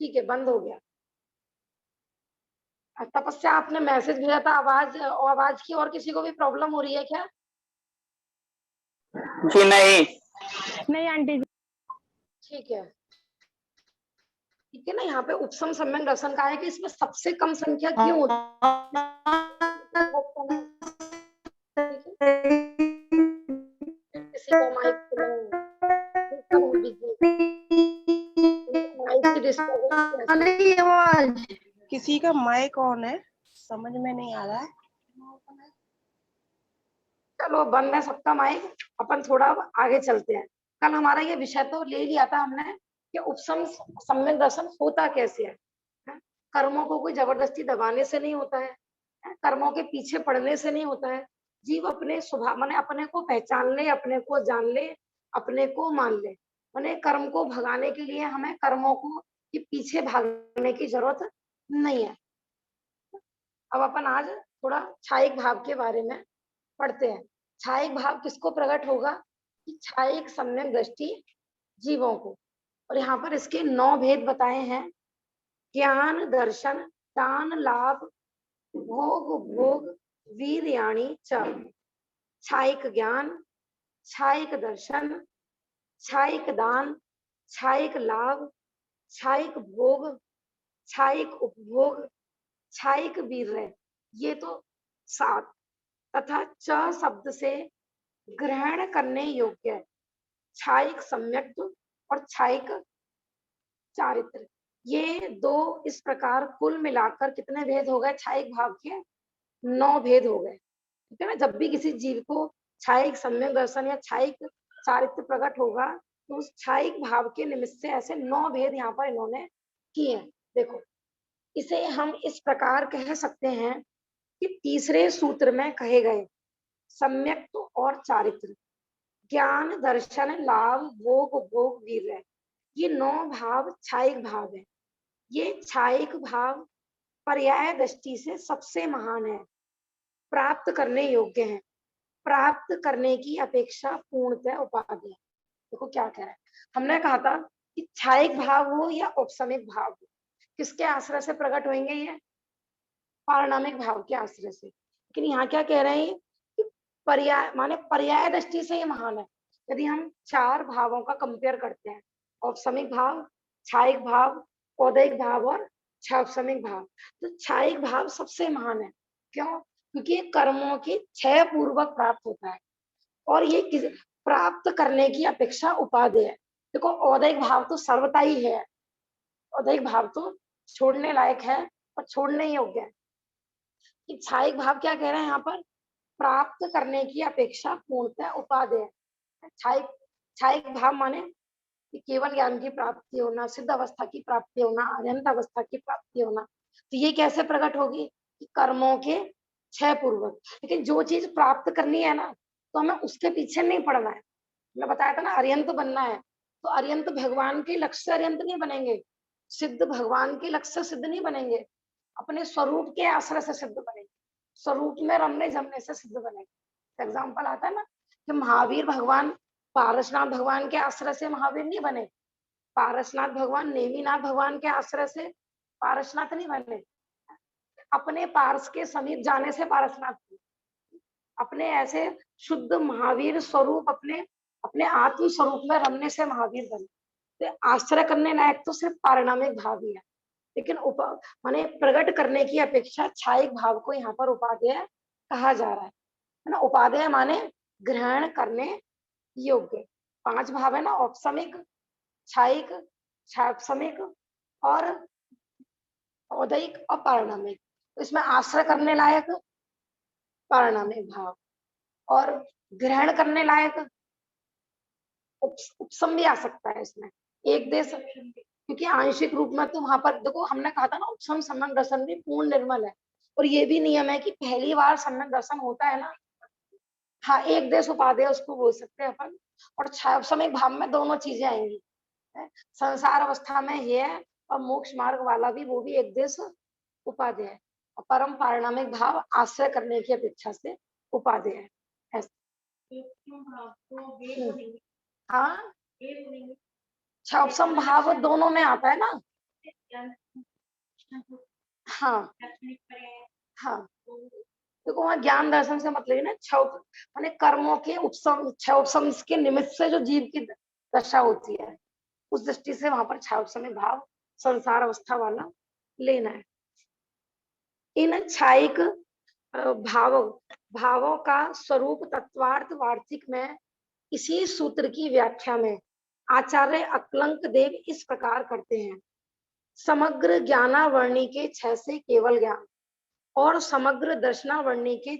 ठीक है, बंद हो गया। तपस्या आपने मैसेज भेजा था, आवाज की और किसी को भी प्रॉब्लम हो रही है क्या? जी नहीं आंटी जी। ठीक है, ठीक है ना। यहाँ पे उपसम सम्यक दर्शन का है कि इसमें सबसे कम संख्या क्यों होती है। किसी का माइक खुला है, किसी का माइक ऑन है, समझ में नहीं आ रहा है। चलो बंद है सबका माइक, अपन थोड़ा आगे चलते हैं। कल हमारा ये विषय तो ले लिया था हमने कि उपसम सम्यक दर्शन होता कैसे है। कर्मों को कोई जबरदस्ती दबाने से नहीं होता है, कर्मों के पीछे पड़ने से नहीं होता है। जीव अपने स्वभाव माने अपने को पहचान ले, अपने को जान ले, अपने को मान ले। माने कर्म को भगाने के लिए हमें कर्मों को के पीछे भागने की जरूरत नहीं है। अब अपन आज थोड़ा छायिक भाव के बारे में पढ़ते हैं। छायिक भाव किसको प्रकट होगा कि छायिक सम्यक दृष्टि जीवों को। और यहाँ पर इसके 9 भेद बताए हैं। ज्ञान दर्शन दान लाभ भोग भोग वीर्याणि च। छायिक ज्ञान, छायिक दर्शन, छायिक दान, छायिक लाभ, छायिक भोग, छायिक उपभोग, छायिक वीर्य, ये तो 7 तथा च शब्द से ग्रहण करने योग्य है। छायिक सम्यक और छायिक चारित्र, ये 2 इस प्रकार कुल मिलाकर कितने भेद हो गए छायिक भाव के? 9 भेद हो गए। ठीक है ना। जब भी किसी जीव को छायिक सम्यक दर्शन या छायिक चारित्र प्रकट होगा तो उस छायिक भाव के निमित्त से ऐसे 9 भेद यहाँ पर इन्होंने किए हैं। देखो, इसे हम इस प्रकार कह सकते हैं कि तीसरे सूत्र में कहे गए सम्यक और चारित्र ज्ञान, दर्शन, लाभ, भोग, उपभोग, वीर्य, ये 9 भाव छायिक भाव है। ये छायिक भाव पर्याय दृष्टि से सबसे महान है, प्राप्त करने योग्य है, प्राप्त करने की अपेक्षा पूर्णतः उपाधि है। देखो क्या कह रहा है, हमने कहा था कि छायिक भाव हो या औपसमिक भाव हो, किसके आश्रय से प्रकट होंगे? ये पारिणामिक भाव के आश्रय से। लेकिन यहाँ क्या कह रहे हैं कि पर्याय माने पर्याय दृष्टि से ये महान है। यदि हम 4 भावों का कंपेयर करते हैं, औपसमिक भाव, छायिक भाव, औदैहिक भाव और छापसमिक भाव, तो छायिक भाव सबसे महान है। क्यों? क्योंकि ये कर्मों की क्षय पूर्वक प्राप्त होता है और ये प्राप्त करने की अपेक्षा उपादेय है। देखो औदैहिक भाव तो सर्वथा ही है, औदैहिक भाव तो छोड़ने लायक है और छोड़ने योग्य है। कि छायिक भाव क्या कह रहे हैं यहाँ पर? प्राप्त करने की अपेक्षा पूर्णतः उपादेय है। छायिक छायिक भाव माने कि केवल ज्ञान की प्राप्ति होना, सिद्ध अवस्था की प्राप्ति होना, अनंत अवस्था की प्राप्ति होना। तो ये कैसे प्रकट होगी? कि कर्मों के क्षय पूर्वक। लेकिन जो चीज प्राप्त करनी है ना, तो हमें उसके पीछे नहीं पड़ना है। मैं बताया था ना, अर्यंत बनना है, तो अर्यंत भगवान के लक्ष्य से अर्यंत नहीं बनेंगे, सिद्ध भगवान के लक्ष्य से सिद्ध नहीं बनेंगे, अपने स्वरूप के आश्रय से सिद्ध बनेंगे, स्वरूप में रमने जमने से सिद्ध बनेंगे। एग्जाम्पल आता है ना कि महावीर भगवान पारसनाथ भगवान के आश्रय से महावीर नहीं बने, पारसनाथ भगवान नेमिनाथ भगवान के आश्रय से पारसनाथ नहीं बने, अपने पारस के समीप जाने से पारसनाथ बने। अपने ऐसे शुद्ध महावीर स्वरूप अपने अपने आत्म स्वरूप में रमने से महावीर बने। तो आश्रय करने लायक तो सिर्फ पारिणामिक भाव ही है, लेकिन माने प्रकट करने की अपेक्षा छायिक भाव को यहाँ पर उपादेय कहा जा रहा है ना। उपादेय माने ग्रहण करने योग्य। 5 भाव है ना, औपसमिक, छायिक, छापसमिक और औदैहिक और पारिणामिक। तो इसमें आश्रय करने लायक पारिणामिक भाव और ग्रहण करने लायक उपसम भी आ सकता है इसमें। एक देश, क्योंकि आंशिक रूप में तो वहां पर देखो हमने कहा था ना, उपसम सम्यक दर्शन भी पूर्ण निर्मल है, और ये भी नियम है कि पहली बार सम्यक दर्शन होता है ना, हाँ, एक देश उपादेय उसको बोल सकते हैं अपन। और छापसमिक भाव में दोनों चीजें आएंगी, संसार अवस्था में ये है और मोक्ष मार्ग वाला भी, वो भी एक देश उपादेय है। और परम पारिणामिक भाव आश्रय करने की अपेक्षा से उपादेय है। हाँ, छापसम भाव दोनों में आता है ना। हाँ हाँ, देखो वहाँ ज्ञान दर्शन से मतलब है ना, माने कर्मों के उपसम, छह उपसम के निमित्त से जो जीव की दशा होती है, उस दृष्टि से वहां पर छह उपसम भाव संसार अवस्था वाला लेना है। इन छायिक भावों का स्वरूप तत्वार्थ वार्तिक में इसी सूत्र की व्याख्या में आचार्य अक्लंक देव इस प्रकार करते हैं। समग्र ज्ञानावर्णी के 6 से केवल ज्ञान और समग्र दर्शनावर्णी के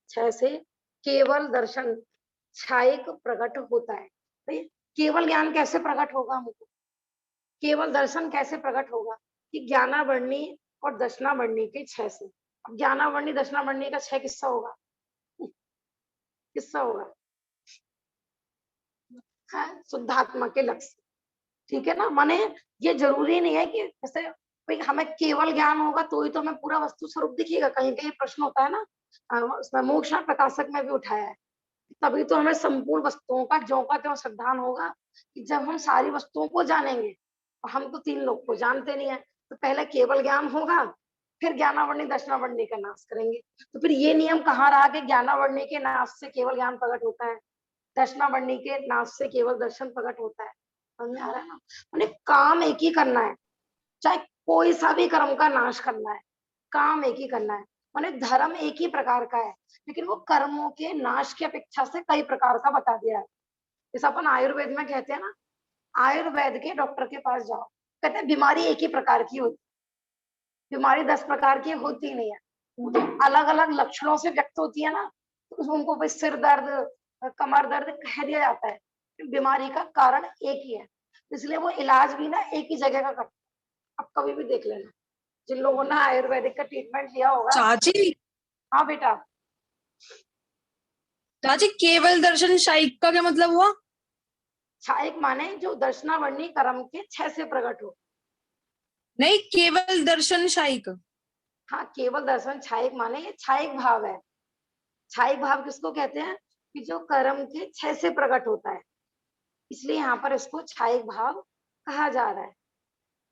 6 से केवल दर्शन छायिक प्रकट होता है। तो केवल ज्ञान कैसे प्रकट होगा हमको, केवल दर्शन कैसे प्रकट होगा? कि ज्ञानावर्णी और दर्शनावर्णी के 6 से। अब ज्ञानावर्णी दर्शनावर्णी का 6 किस्सा होगा, किस्सा होगा है शुद्धात्मा के लक्ष्य, ठीक है ना। माने ये जरूरी नहीं है कि जैसे भाई हमें केवल ज्ञान होगा तो ही तो हमें पूरा वस्तु स्वरूप दिखेगा। कहीं कहीं प्रश्न होता है ना, उसमें मोक्ष प्रकाशक में भी उठाया है, तभी तो हमें संपूर्ण वस्तुओं का ज्यों का त्यों श्रद्धान होगा। कि जब हम सारी वस्तुओं को जानेंगे, और हम तो 3 लोग को जानते नहीं है, तो पहले केवल ज्ञान होगा, फिर ज्ञानावर्णी दर्शनावर्णी का नाश करेंगे। तो फिर ये नियम कहाँ रहा कि ज्ञानावर्णी के नाश से केवल ज्ञान प्रकट होता है, दर्शनावर्णी के नाश से केवल दर्शन प्रकट होता है। समझ में आ रहा है ना। मैंने काम एक ही करना है, चाहे कोई सा भी कर्म का नाश करना है, काम एक ही करना है। मैंने धर्म एक ही प्रकार का है, लेकिन वो कर्मों के नाश की अपेक्षा से कई प्रकार का बता दिया है। जैसे अपन आयुर्वेद में कहते हैं ना, आयुर्वेद के डॉक्टर के पास जाओ, कहते हैं बीमारी एक ही प्रकार की होती, बीमारी 10 प्रकार की होती नहीं है, वो तो अलग अलग लक्षणों से व्यक्त होती है ना। तो उनको भाई सिर दर्द, कमर दर्द कह दिया जाता है, बीमारी का कारण एक ही है, इसलिए वो इलाज भी ना एक ही जगह का करते हैं। अब कभी भी देख लेना, जिन लोगों ने आयुर्वेदिक का ट्रीटमेंट लिया होगा। चाची, हाँ बेटा। चाची केवल दर्शन शाइक का क्या मतलब हुआ? छायक माने जो दर्शनावर्णी कर्म के 6 से प्रकट हो। नहीं, केवल दर्शन शाइक। हाँ, केवल दर्शन छायक माने ये छायक भाव है। छायक भाव किसको कहते हैं? कि जो कर्म के 6 से प्रकट होता है, इसलिए यहाँ पर इसको छायक भाव कहा जा रहा है।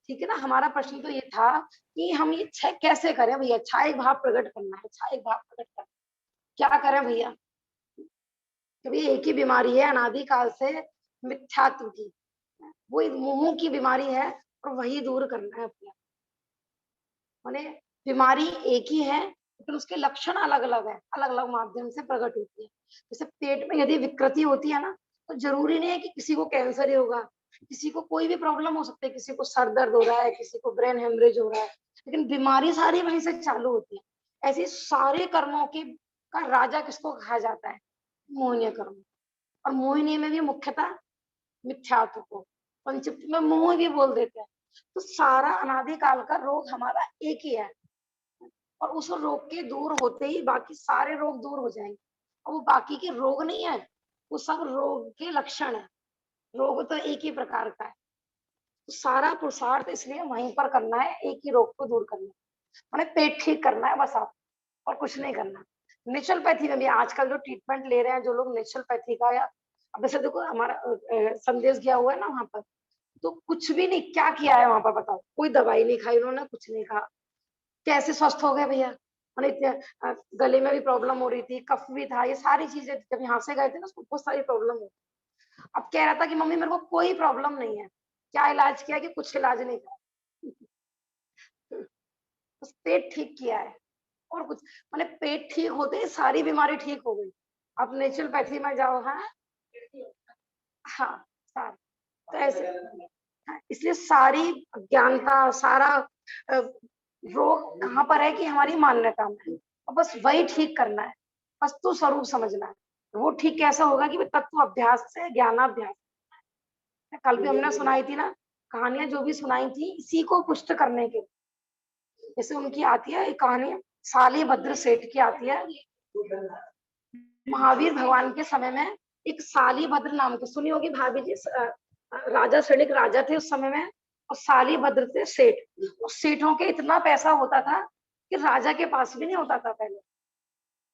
ठीक है ना। हमारा प्रश्न तो ये था कि हम ये कैसे करें भैया, छायक भाव प्रकट करना है, छायक भाव प्रकट करना, क्या करें भैया? कभी एक ही बीमारी है अनादिकाल से, मिथ्यात्व की, वो मोह की बीमारी है और वही दूर करना है अपने। माने बीमारी एक ही है लेकिन उसके लक्षण अलग अलग है, अलग अलग माध्यम से प्रकट होती है। जैसे पेट में यदि विकृति होती है ना, तो जरूरी नहीं है कि किसी को कैंसर ही होगा, किसी को कोई भी प्रॉब्लम हो सकती है, किसी को सर दर्द हो रहा है, किसी को ब्रेन हेमरेज हो रहा है, लेकिन बीमारी सारी वहीं से चालू होती है। ऐसे सारे कर्मों के का राजा किसको कहा जाता है? मोहनीय कर्म। और मोहिनी में भी मुख्यतः मिथ्यात्व को, पंचम में मोह भी बोल देते हैं। तो सारा अनादिकाल का रोग हमारा एक ही है, और उस रोग के दूर होते ही बाकी सारे रोग दूर हो जाएंगे। और वो बाकी के रोग नहीं है, वो सब रोग के लक्षण है। रोग तो एक ही प्रकार का है। तो सारा पुरुषार्थ इसलिए वहीं पर करना है, एक ही रोग को दूर करना है, माने पेट ठीक करना है बस आप, और कुछ नहीं करना। नेचुरलपैथी में भी आजकल जो ट्रीटमेंट ले रहे हैं जो लोग नेचुरलपैथी का, या अब जैसे देखो हमारा संदेश गया हुआ है ना वहां पर, तो कुछ भी नहीं क्या किया है वहां पर बताओ, कोई दवाई नहीं खाई उन्होंने, कुछ नहीं खा, कैसे स्वस्थ हो गए भैया? मैंने इतने गले में भी प्रॉब्लम हो रही थी, कफ भी था, ये सारी चीजें जब यहाँ से गए थे ना उसको बहुत सारी प्रॉब्लम हो। अब कह रहा था कि मम्मी मेरे को कोई प्रॉब्लम नहीं है, क्या इलाज किया? कि कुछ इलाज नहीं था, बस पेट ठीक किया है और कुछ, मैंने पेट ठीक होते ही सारी बीमारी ठीक हो गई। आप नेचुरलपैथी में जाओ। हाँ हाँ, सारी तो ऐसे। हाँ, इसलिए सारी ज्ञानता, सारा रोग कहाँ पर है? कि हमारी मान्यता में है, और बस वही ठीक करना है, वस्तु स्वरूप समझना है। वो ठीक कैसा होगा? कि तत्व अभ्यास से, ज्ञानाभ्यास। कल भी हमने सुनाई थी ना कहानियां, जो भी सुनाई थी इसी को पुष्ट करने के। जैसे उनकी आती है एक कहानी, शालिभद्र सेठ की आती है। महावीर भगवान के समय में एक शालिभद्र नाम के, सुनी होगी भाभी जी, राजा सैनिक राजा थे उस समय में, और शालिभद्र थे सेठ। उस सेठों के इतना पैसा होता था कि राजा के पास भी नहीं होता था पहले।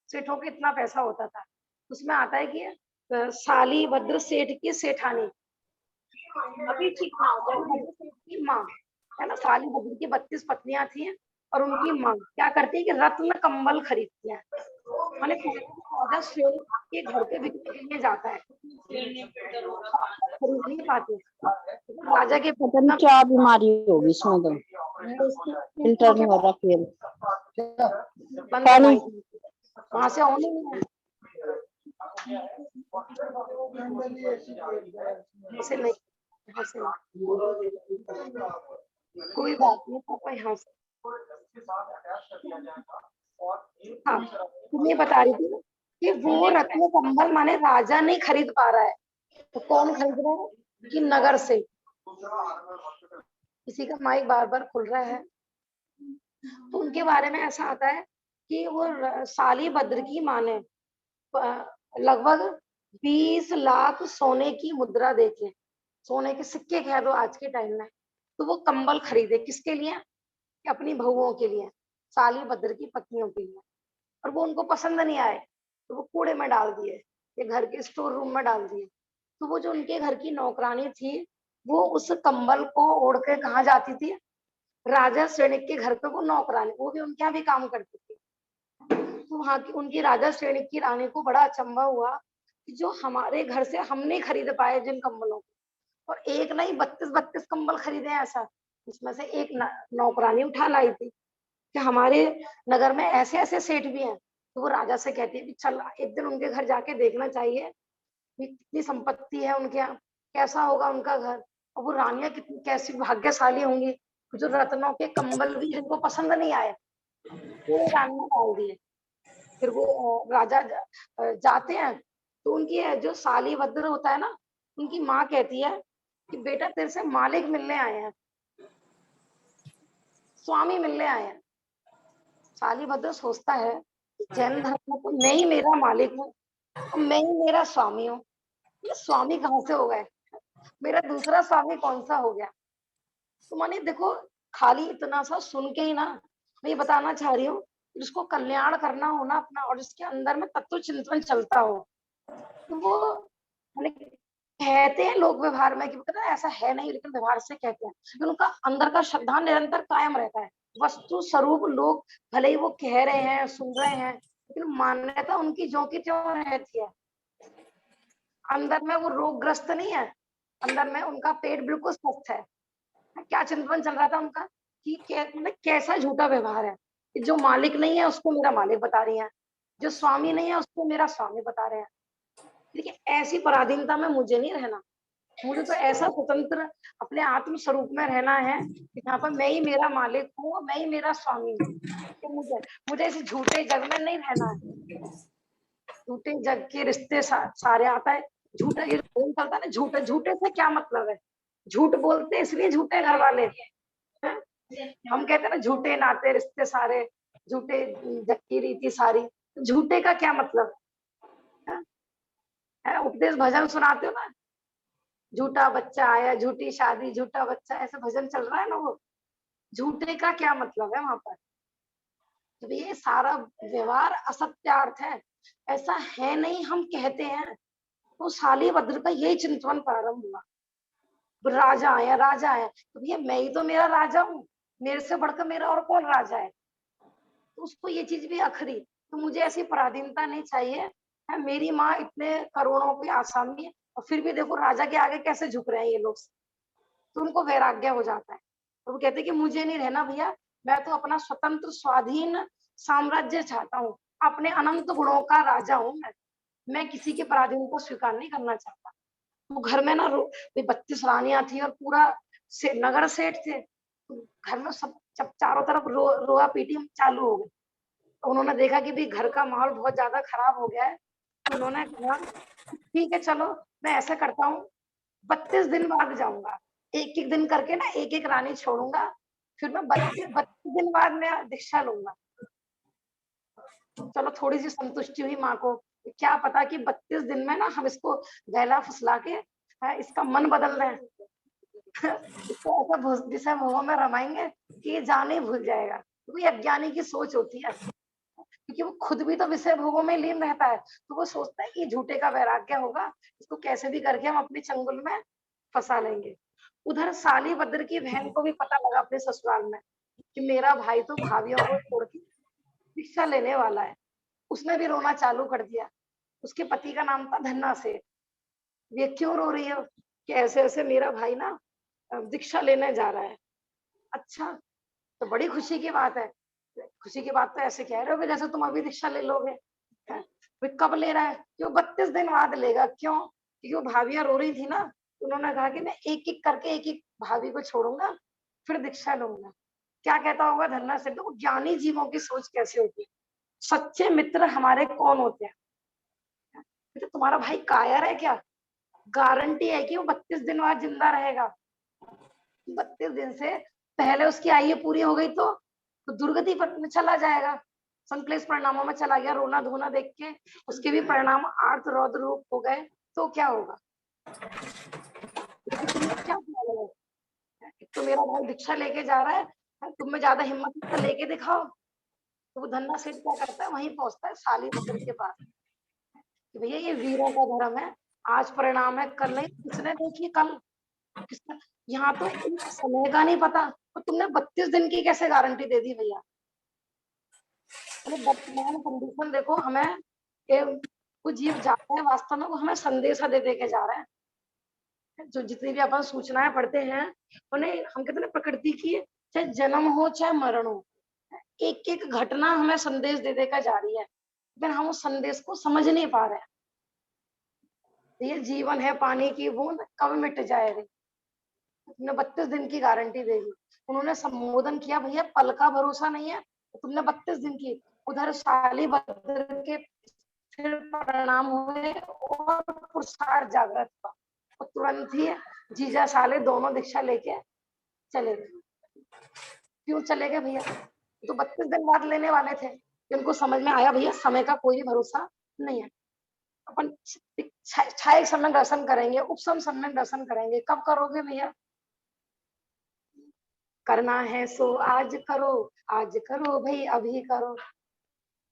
सेठों के इतना पैसा होता था। उसमें आता है कि शालिभद्र सेठ की सेठानी, अभी ठीक की माँ है ना, शालिभद्र की 32 पत्नियां थी, और उनकी माँ क्या करती है कि रत्न कंबल खरीदती है। माने राजा शेर के घर पे बिकने के लिए जाता है, खरीद नहीं पाते। राजा के पता नहीं क्या बीमारी होगी इसमें, तो फिल्टर नहीं हो रहा फिर बंद करवाई थी, वहां से ऑन ही नहीं है। से नहीं, यहाँ से नहीं। कोई बात नहीं पापा, यहाँ से। हाँ, तुम्हें बता रही थी कि वो रत्न कंबल माने राजा नहीं खरीद पा रहा है, तो कौन खरीद रहा है? कि नगर से। किसी का माइक बार बार खुल रहा है। तो उनके बारे में ऐसा आता है कि वो शालिभद्र की माँ ने लगभग 20 लाख सोने की मुद्रा देके, सोने के सिक्के कह दो आज के टाइम में, तो वो कंबल खरीदे। किसके लिए? कि अपनी बहुओं के लिए, शालिभद्र की पत्नियों के लिए। और वो उनको पसंद नहीं आए, तो वो कूड़े में डाल दिए, ये घर के स्टोर रूम में डाल दिए। तो वो जो उनके घर की नौकरानी थी, वो उस कंबल को ओढ़ के कहाँ जाती थी? राजा सैनिक के घर पे वो नौकरानी, वो भी उनके यहाँ भी काम करती थी। तो वहां की उनकी राजा सैनिक की रानी को बड़ा अचंभा हुआ कि जो हमारे घर से हम नहीं खरीद पाए जिन कंबलों को, और एक नहीं 32 कंबल खरीदे ऐसा। उसमें से एक नौकरानी उठा लाई थी कि हमारे नगर में ऐसे ऐसे सेठ भी हैं। तो वो राजा से कहती है कि चल एक दिन उनके घर जाके देखना चाहिए कि कितनी संपत्ति है उनके यहाँ, कैसा होगा उनका घर, और वो रानियां कितनी कैसी भाग्यशाली होंगी, जो रत्नों के कंबल भी जिनको पसंद नहीं आए वो रानियां डाल दिए। फिर वो राजा जाते हैं, तो उनकी जो शालिभद्र होता है ना, उनकी माँ कहती है कि बेटा तेरे से मालिक मिलने आए हैं, स्वामी मिलने आए हैं। शालिभद्र सोचता है जैन धर्म में तो मैं ही मेरा मालिक हूँ, मैं ही मेरा स्वामी हूँ। ये स्वामी कहाँ से हो गए? मेरा दूसरा स्वामी कौन सा हो गया? तो माने देखो, खाली इतना सा सुन के ही ना मैं ये बताना चाह रही हूँ, जिसको कल्याण करना हो ना अपना, और जिसके अंदर में तत्व चिंतन चलता हो, तो वो माने कहते हैं लोग व्यवहार में कि पता है ऐसा है नहीं, लेकिन व्यवहार से कहते हैं, लेकिन उनका अंदर का श्रद्धा निरंतर कायम रहता है। वस्तु स्वरूप लोग भले ही वो कह रहे हैं, सुन रहे हैं, लेकिन मान्यता उनकी ज्यों की त्यों रहती है। अंदर में वो रोगग्रस्त नहीं है, अंदर में उनका पेट बिल्कुल स्वस्थ है। क्या चिंतन चल रहा था उनका कि मतलब कैसा झूठा व्यवहार है कि जो मालिक नहीं है उसको मेरा मालिक बता रही है, जो स्वामी नहीं है उसको मेरा स्वामी बता रहे हैं। देखिए ऐसी पराधीनता में मुझे नहीं रहना, मुझे तो ऐसा स्वतंत्र अपने आत्म स्वरूप में रहना है कि जहाँ पर मैं ही मेरा मालिक हूँ और मैं ही मेरा स्वामी हूँ। तो मुझे ऐसे झूठे जग में नहीं रहना है। झूठे जग के रिश्ते सारे आता है, झूठा ये जो चलता है ना, झूठे झूठे से क्या मतलब है? झूठ बोलते इसलिए झूठे घर वाले हैं। हम कहते हैं ना झूठे नाते रिश्ते सारे, झूठे जग की रीति सारी, झूठे का क्या मतलब है? उपदेश भजन सुनाते हो ना, झूठा बच्चा आया, झूठी शादी, झूठा बच्चा, ऐसे भजन चल रहा है ना, वो झूठे का क्या मतलब है वहां पर? तो ये सारा व्यवहार असत्यार्थ है, ऐसा है नहीं हम कहते हैं। तो शालीभद्र का यही चिंतन प्रारंभ हुआ। राजा आया, राजा आया, तो भैया मैं ही तो मेरा राजा हूँ, मेरे से बढ़कर मेरा और कौन राजा है? तो उसको ये चीज भी अखरी, तो मुझे ऐसी पराधीनता नहीं चाहिए है। मेरी माँ इतने करोड़ों की आसामी है, और फिर भी देखो राजा के आगे कैसे झुक रहे हैं ये लोग, तो उनको वैराग्य हो जाता है। तो वो कहते हैं कि मुझे नहीं रहना भैया, मैं तो अपना स्वतंत्र स्वाधीन साम्राज्य चाहता हूँ, अपने अनंत गुणों का राजा हूँ मैं किसी के पराधीन को स्वीकार नहीं करना चाहता। तो घर में ना 32 रानियां थी और पूरा नगर सेठ थे, तो घर में सब चारों तरफ रोआ पीटी चालू हो गई। तो उन्होंने देखा कि भी घर का माहौल बहुत ज्यादा खराब हो गया है, तो उन्होंने कहा ठीक है चलो मैं ऐसा करता हूँ, 32 दिन बाद जाऊंगा, एक एक दिन करके ना एक एक रानी छोड़ूंगा, फिर मैं 32 दिन बाद मैं दीक्षा लूंगा। चलो थोड़ी सी संतुष्टि हुई माँ को, क्या पता कि 32 दिन में ना हम इसको गहला फुसला के इसका मन बदल रहे हैं। इसको ऐसा विषय मोह में रमाएंगे कि ये जाने ही भूल जाएगा। तो ये अज्ञानी की सोच होती है, क्योंकि वो खुद भी तो विषय भोगों में लीन रहता है, तो वो सोचता है कि झूठे का वैराग्य होगा, इसको कैसे भी करके हम अपने चंगुल में फंसा लेंगे। उधर शालीभद्र की बहन को भी पता लगा अपने ससुराल में कि मेरा भाई तो भाभियों को छोड़ के भिक्षा लेने वाला है। उसने भी रोना चालू कर दिया। उसके पति का नाम था धन्ना सेठ। ये क्यों रो रही हो कि ऐसे ऐसे मेरा भाई ना दीक्षा लेने जा रहा है। अच्छा, तो बड़ी खुशी की बात है। खुशी की बात तो ऐसे कह रहे हो कि जैसे तुम अभी दीक्षा ले लोगे। कब ले रहा है? जो 32 दिन बाद लेगा। क्यों? क्योंकि वो भाभियां रो रही थी ना, उन्होंने कहा कि मैं एक एक करके एक एक भाभी को छोड़ूंगा, फिर दीक्षा लूंगा। क्या कहता होगा धन्ना सेठ? तो ज्ञानी जीवों की सोच कैसे होती है। सच्चे मित्र हमारे कौन होते हैं? तो तुम्हारा भाई कायर है क्या? गारंटी है कि वो 32 दिन बाद जिंदा रहेगा। 32 दिन से पहले उसकी आयु पूरी हो गई तो दुर्गति पर चला जाएगा, संकलेश परिणामों में चला गया। रोना धोना देख के उसके भी परिणाम आर्त रौद्र रूप हो गए, तो क्या होगा? लेकिन तुम्हें क्या ख्याल है? तो मेरा भाई दीक्षा लेके जा रहा है, तुम में ज्यादा हिम्मत है तो लेके दिखाओ। तो वो धन्ना सेठ क्या करता है, वहीं पहुंचता है शालीभद्र के पास कि भैया ये वीरों का धर्म है, आज परिणाम है कल नहीं। किसने देखी कल? किसने? यहाँ तो एक समय का नहीं पता, तो तुमने 32 दिन की कैसे गारंटी दे दी भैया? मतलब वर्तमान कंडीशन देखो, हमें वो जीव जाता है वास्तव में, वो हमें संदेशा दे दे के जा रहा है। जो जितनी भी अपन सूचनाएं पढ़ते हैं उन्हें हम कहते हैं प्रकृति की, चाहे जन्म हो चाहे मरण हो, एक एक घटना हमें संदेश दे देकर जा रही है, लेकिन हम उस संदेश को समझ नहीं पा रहे हैं। ये जीवन है पानी की बूंद, कब मिट जाएगी। तुमने 32 दिन की गारंटी दे दी। उन्होंने संबोधन किया, भैया पल का भरोसा नहीं है, तो तुमने 32 दिन की। उधर शालीभद्र के फिर परिणाम हुए और पुरुषार्थ जागृत हुआ, और तुरंत ही जीजा साले दोनों दीक्षा लेके चले गए। क्यों चले गए भैया? तो 32 दिन बाद लेने वाले थे, उनको समझ में आया भैया समय का कोई भी भरोसा नहीं है। अपन छायक सम्यक दर्शन करेंगे, उपसम सम्यक दर्शन करेंगे। कब करोगे भैया? करना है सो आज करो भाई, अभी करो।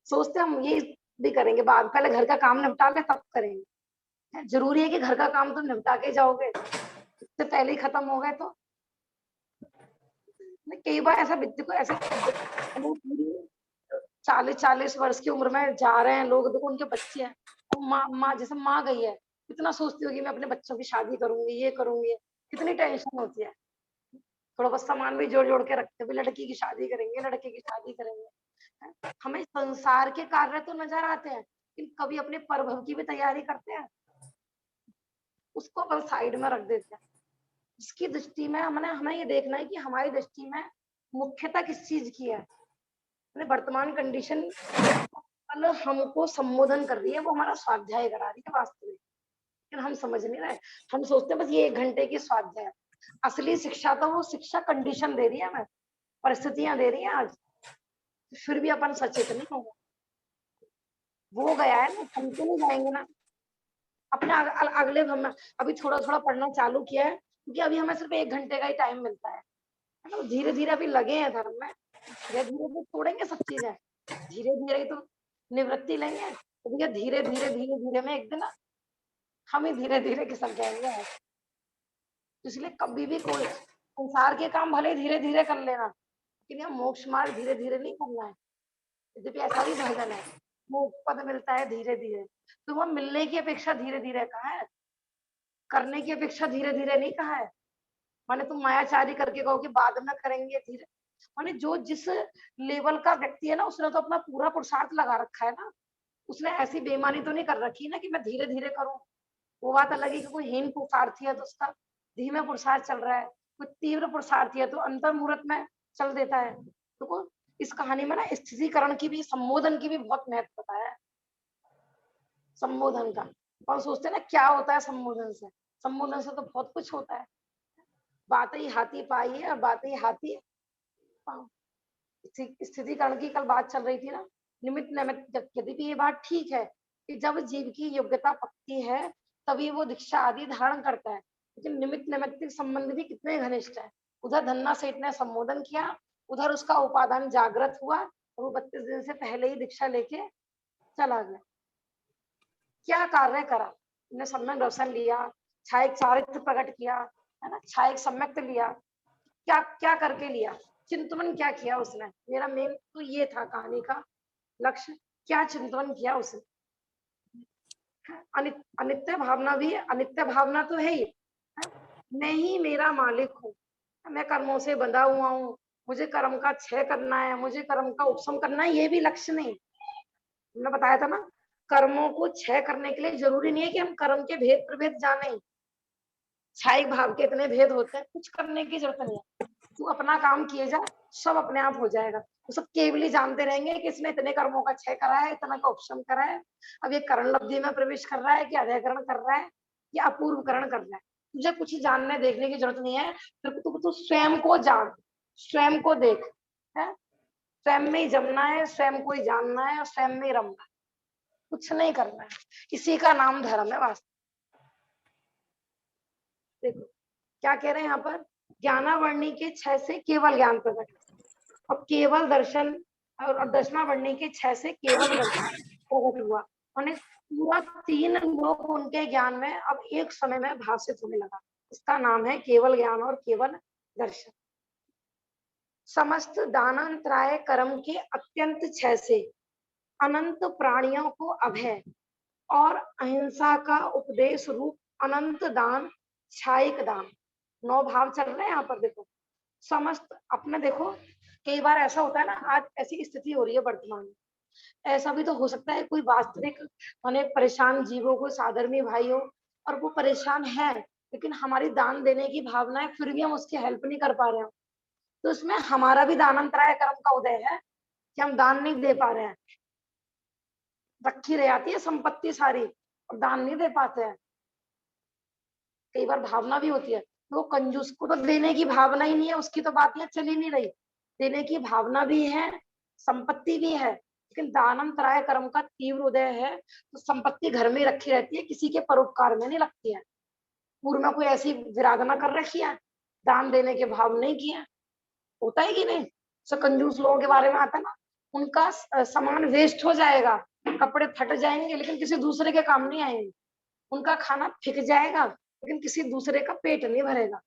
सोचते हम ये भी करेंगे बाद, पहले घर का काम निपटा ले तब करेंगे। जरूरी है कि घर का काम तुम निपटा के जाओगे, इससे पहले ही खत्म हो गए तो? कई बार ऐसा व्यक्ति को ऐसे 40 वर्ष की उम्र में जा रहे हैं लोग, देखो उनके बच्चे हैं, माँ जैसे माँ गई है, इतना सोचती होगी मैं अपने बच्चों की शादी करूंगी, ये करूंगी, कितनी टेंशन होती है। थोड़ा बहुत सामान भी जोड़ जोड़ के रखते हैं, लड़की की शादी करेंगे, लड़के की शादी करेंगे। हमें संसार के कार्य तो नजर आते हैं, लेकिन कभी अपने परभव की भी तैयारी करते हैं, उसको अपन साइड में रख देते हैं। इसकी दृष्टि में हमें ये देखना है कि हमारी दृष्टि में मुख्यता किस चीज की है। वर्तमान कंडीशन हमको संबोधन कर रही है, वो हमारा स्वाध्याय करा रही है वास्तविक, लेकिन हम समझ नहीं रहे। हम सोचते हैं बस ये 1 घंटे की स्वाध्याय, असली शिक्षा तो वो शिक्षा कंडीशन दे रही है हमें, परिस्थितियां दे रही है आज, फिर भी अपन सचेत नहीं होंगे। वो गया है ना, हम तो नहीं जाएंगे ना अपने अगले हम अभी थोड़ा थोड़ा पढ़ना चालू किया है, क्योंकि अभी हमें सिर्फ 1 घंटे का ही टाइम मिलता है ना। धीरे धीरे अभी लगे हैं धर्म में, धीरे धीरे तो तोड़ेंगे सब चीजें, धीरे धीरे ही तो निवृत्ति लेंगे। तो भैया धीरे धीरे धीरे धीरे में एक दिन हम ही धीरे धीरे खिसक जाएंगे। इसलिए कभी भी कोई संसार के काम भले धीरे धीरे कर लेना, लेकिन यह मोक्ष मार्ग धीरे धीरे नहीं करना है। यद्यपि ऐसा भी भजन है, मोक्ष पद मिलता है धीरे धीरे, तो वह मिलने की अपेक्षा धीरे धीरे कहा है, करने की अपेक्षा धीरे धीरे नहीं कहा है। माने तुम मायाचारी करके कहो कि बाद में करेंगे धीरे, माने जो जिस लेवल का व्यक्ति है ना, उसने तो अपना पूरा पुरुषार्थ लगा रखा है ना, उसने ऐसी बेईमानी तो नहीं कर रखी ना कि मैं धीरे धीरे करूं। वो बात अलग है कि कोई हीन पुरुषार्थी है तो उसका धीमे पुरुषार्थ चल रहा है, कोई तीव्र पुरुषार्थी है तो अंतर मुहूर्त में चल देता है। तो इस कहानी में ना स्थितिकरण की भी, संबोधन की भी बहुत महत्वता है, संबोधन का। और सोचते हैं ना क्या होता है संबोधन से, संबोधन से तो बहुत कुछ होता है। बातें ही हाथी पाई है और बातें ही हाथी पाओ। स्थितिकरण की कल बात चल रही थी ना, निमित्त नैमित्त। यद्यपि ये बात ठीक है कि जब जीव की योग्यता पक्की है तभी वो दीक्षा आदि धारण करता है, लेकिन निमित्त नैमित्तिक संबंध भी कितने घनिष्ठ है। उधर धन्ना सेठ ने संबोधन किया, उधर उसका उपादान जागृत हुआ और वो 32 दिन से पहले ही दीक्षा लेके चला गया। क्या कार्य करा उसने? सम्यक दर्शन लिया, छायक चारित्र प्रकट किया, है ना, छायक सम्यक लिया, क्या क्या करके लिया, चिंतन क्या किया उसने? मेरा मेन तो ये था कहानी का लक्ष्य, क्या चिंतन किया उसने। अनित्य भावना भी, अनित्य भावना तो है ही, मैं ही मेरा मालिक हूँ, मैं कर्मों से बंधा हुआ हूँ, मुझे कर्म का क्षय करना है, मुझे कर्म का उपशम करना है, ये भी लक्ष्य नहीं। हमने बताया था ना, कर्मों को क्षय करने के लिए जरूरी नहीं है कि हम कर्म के भेद प्रभेद जाने, छायक भाव के इतने भेद होते हैं, कुछ करने की जरूरत नहीं है। तू अपना काम किए जा, सब अपने आप हो जाएगा। वो सब केवल ही जानते रहेंगे कि इसने इतने कर्मों का क्षय करा है, इतना का उपशम करा है, अब ये करण लब्धि में प्रवेश कर रहा है कि अध्ययकरण कर रहा है या अपूर्वकरण कर रहा है। तुझे कुछ ही जानने देखने की जरूरत नहीं है, फिर तू स्वयं को जान, स्वयं को देख, है स्वयं में ही जमना है, स्वयं को ही जानना है और स्वयं में ही रमना है, कुछ नहीं करना है। इसी का नाम धर्म है वास्तव। देखो क्या कह रहे हैं यहाँ पर, ज्ञानावर्णी के 6 से केवल ज्ञान प्रकट, और केवल दर्शन और दर्शनावर्णी के 6 से केवल दर्शन प्रकट हुआ। उन्हें पूरा 3 लोक उनके ज्ञान में अब एक समय में भाषित होने लगा। इसका नाम है केवल ज्ञान और केवल दर्शन। समस्त दानांतराय कर्म के अत्यंत 6 से अनंत प्राणियों को अभय और अहिंसा का उपदेश रूप अनंत दान, छायक दान, 9 भाव चल रहे हैं यहाँ पर। देखो समस्त, अपने देखो कई बार ऐसा होता है ना, आज ऐसी स्थिति हो रही है वर्तमान में, ऐसा भी तो हो सकता है कोई वास्तविक माने परेशान जीवों को साधर्मी भाई हो और वो परेशान है, लेकिन हमारी दान देने की भावना है, फिर भी हम उसकी हेल्प नहीं कर पा रहे हैं, तो इसमें हमारा भी दानांतराय कर्म का उदय है कि हम दान नहीं दे पा रहे हैं। रखी रह जाती है संपत्ति सारी और दान नहीं दे पाते हैं। कई बार भावना भी होती है, तो वो कंजूस को तो देने की भावना ही नहीं है, उसकी तो बात यहाँ चल ही नहीं रही। देने की भावना भी है, संपत्ति भी है, लेकिन दानंतराय कर्म का तीव्र उदय है तो संपत्ति घर में रखी रहती है, किसी के परोपकार में नहीं लगती है। पूर्व में कोई ऐसी विराधना कर रखी है, दान देने के भाव नहीं किया, होता है कि नहीं। सो कंजूस लोगों के बारे में आता है ना, उनका सामान वेस्ट हो जाएगा, कपड़े फट जाएंगे लेकिन किसी दूसरे के काम नहीं आएंगे, उनका खाना फिक जाएगा लेकिन किसी दूसरे का पेट नहीं भरेगा।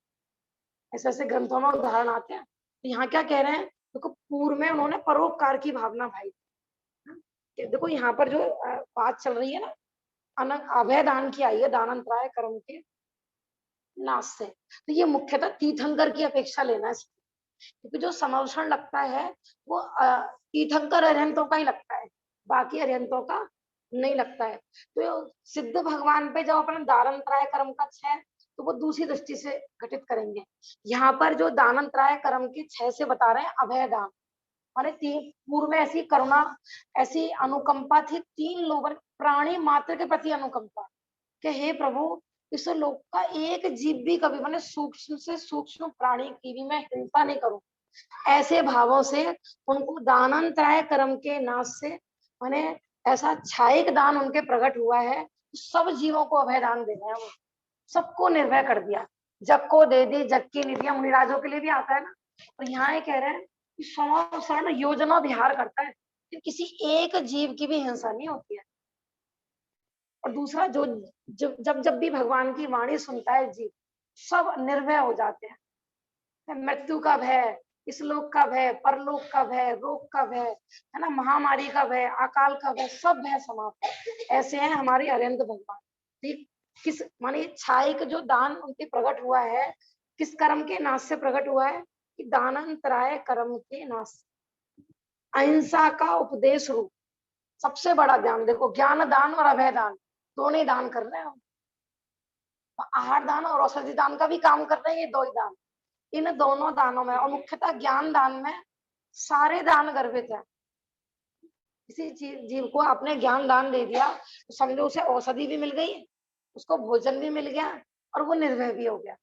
ऐसे ऐसे ग्रंथों में उदाहरण आते हैं। तो यहाँ क्या कह रहे हैं, देखो पूर्व में उन्होंने परोपकार की भावना भाई। देखो यहाँ पर जो बात चल रही है ना, अभय दान की आई है, दानंतराय कर्म के नाश से। तो ये मुख्यतः तीर्थंकर की अपेक्षा लेना है, क्योंकि जो समर्षण लगता है वो तीर्थंकर अरिहंतों का ही लगता है, बाकी अरिहंतों का नहीं लगता है। तो सिद्ध भगवान पे जब अपने दानंतराय कर्म का क्षय, तो वो दूसरी दृष्टि से घटित करेंगे। यहाँ पर जो दानंतराय कर्म के क्षय से बता रहे हैं अभय दान, माने पूर्व में ऐसी करुणा, ऐसी अनुकंपा थी, 3 लोगों, प्राणी मात्र के प्रति अनुकंपा, कि हे प्रभु इस लोक का एक जीव भी कभी, माने सूक्ष्म से सूक्ष्म प्राणी की भी मैं हिंसा नहीं करूं, ऐसे भावों से उनको दानंतराय कर्म के नाश से, माने ऐसा छायिक दान उनके प्रकट हुआ है, सब जीवों को अभय दान दे रहे हैं, वो सबको निर्भय कर दिया, जग को दे दी, जग की निधियां मुनिराजों के लिए भी आता है ना। और यहाँ ये कह रहे हैं कि समर्षण योजना विहार करता है, कि किसी एक जीव की भी हिंसा नहीं होती है। और दूसरा, जो जब जब भी भगवान की वाणी सुनता है जीव, सब निर्भय हो जाते हैं। मृत्यु का भय, इस लोक का भय, परलोक का भय, रोग का भय, है ना, महामारी का भय, अकाल का भय, सब भय समाप्त। ऐसे हैं हमारे अरिहंत भगवान। ठीक, किस माने छायिक जो दान उनके प्रकट हुआ है, किस कर्म के नाश से प्रकट हुआ है, कि दानंतराय कर्म के नाश। अहिंसा का उपदेश रूप सबसे बड़ा दान, देखो ज्ञान दान और अभय दान दोनों ही दान कर रहे हैं हम। आहार दान और औषधि दान का भी काम कर रहे हैं ये 2 ही दान। इन दोनों दानों में, और मुख्यतः ज्ञान दान में सारे दान गर्भित है। किसी जीव को आपने ज्ञान दान दे दिया तो समझो उसे औषधि भी मिल गई, उसको भोजन भी मिल गया, और वो निर्भय भी हो गया।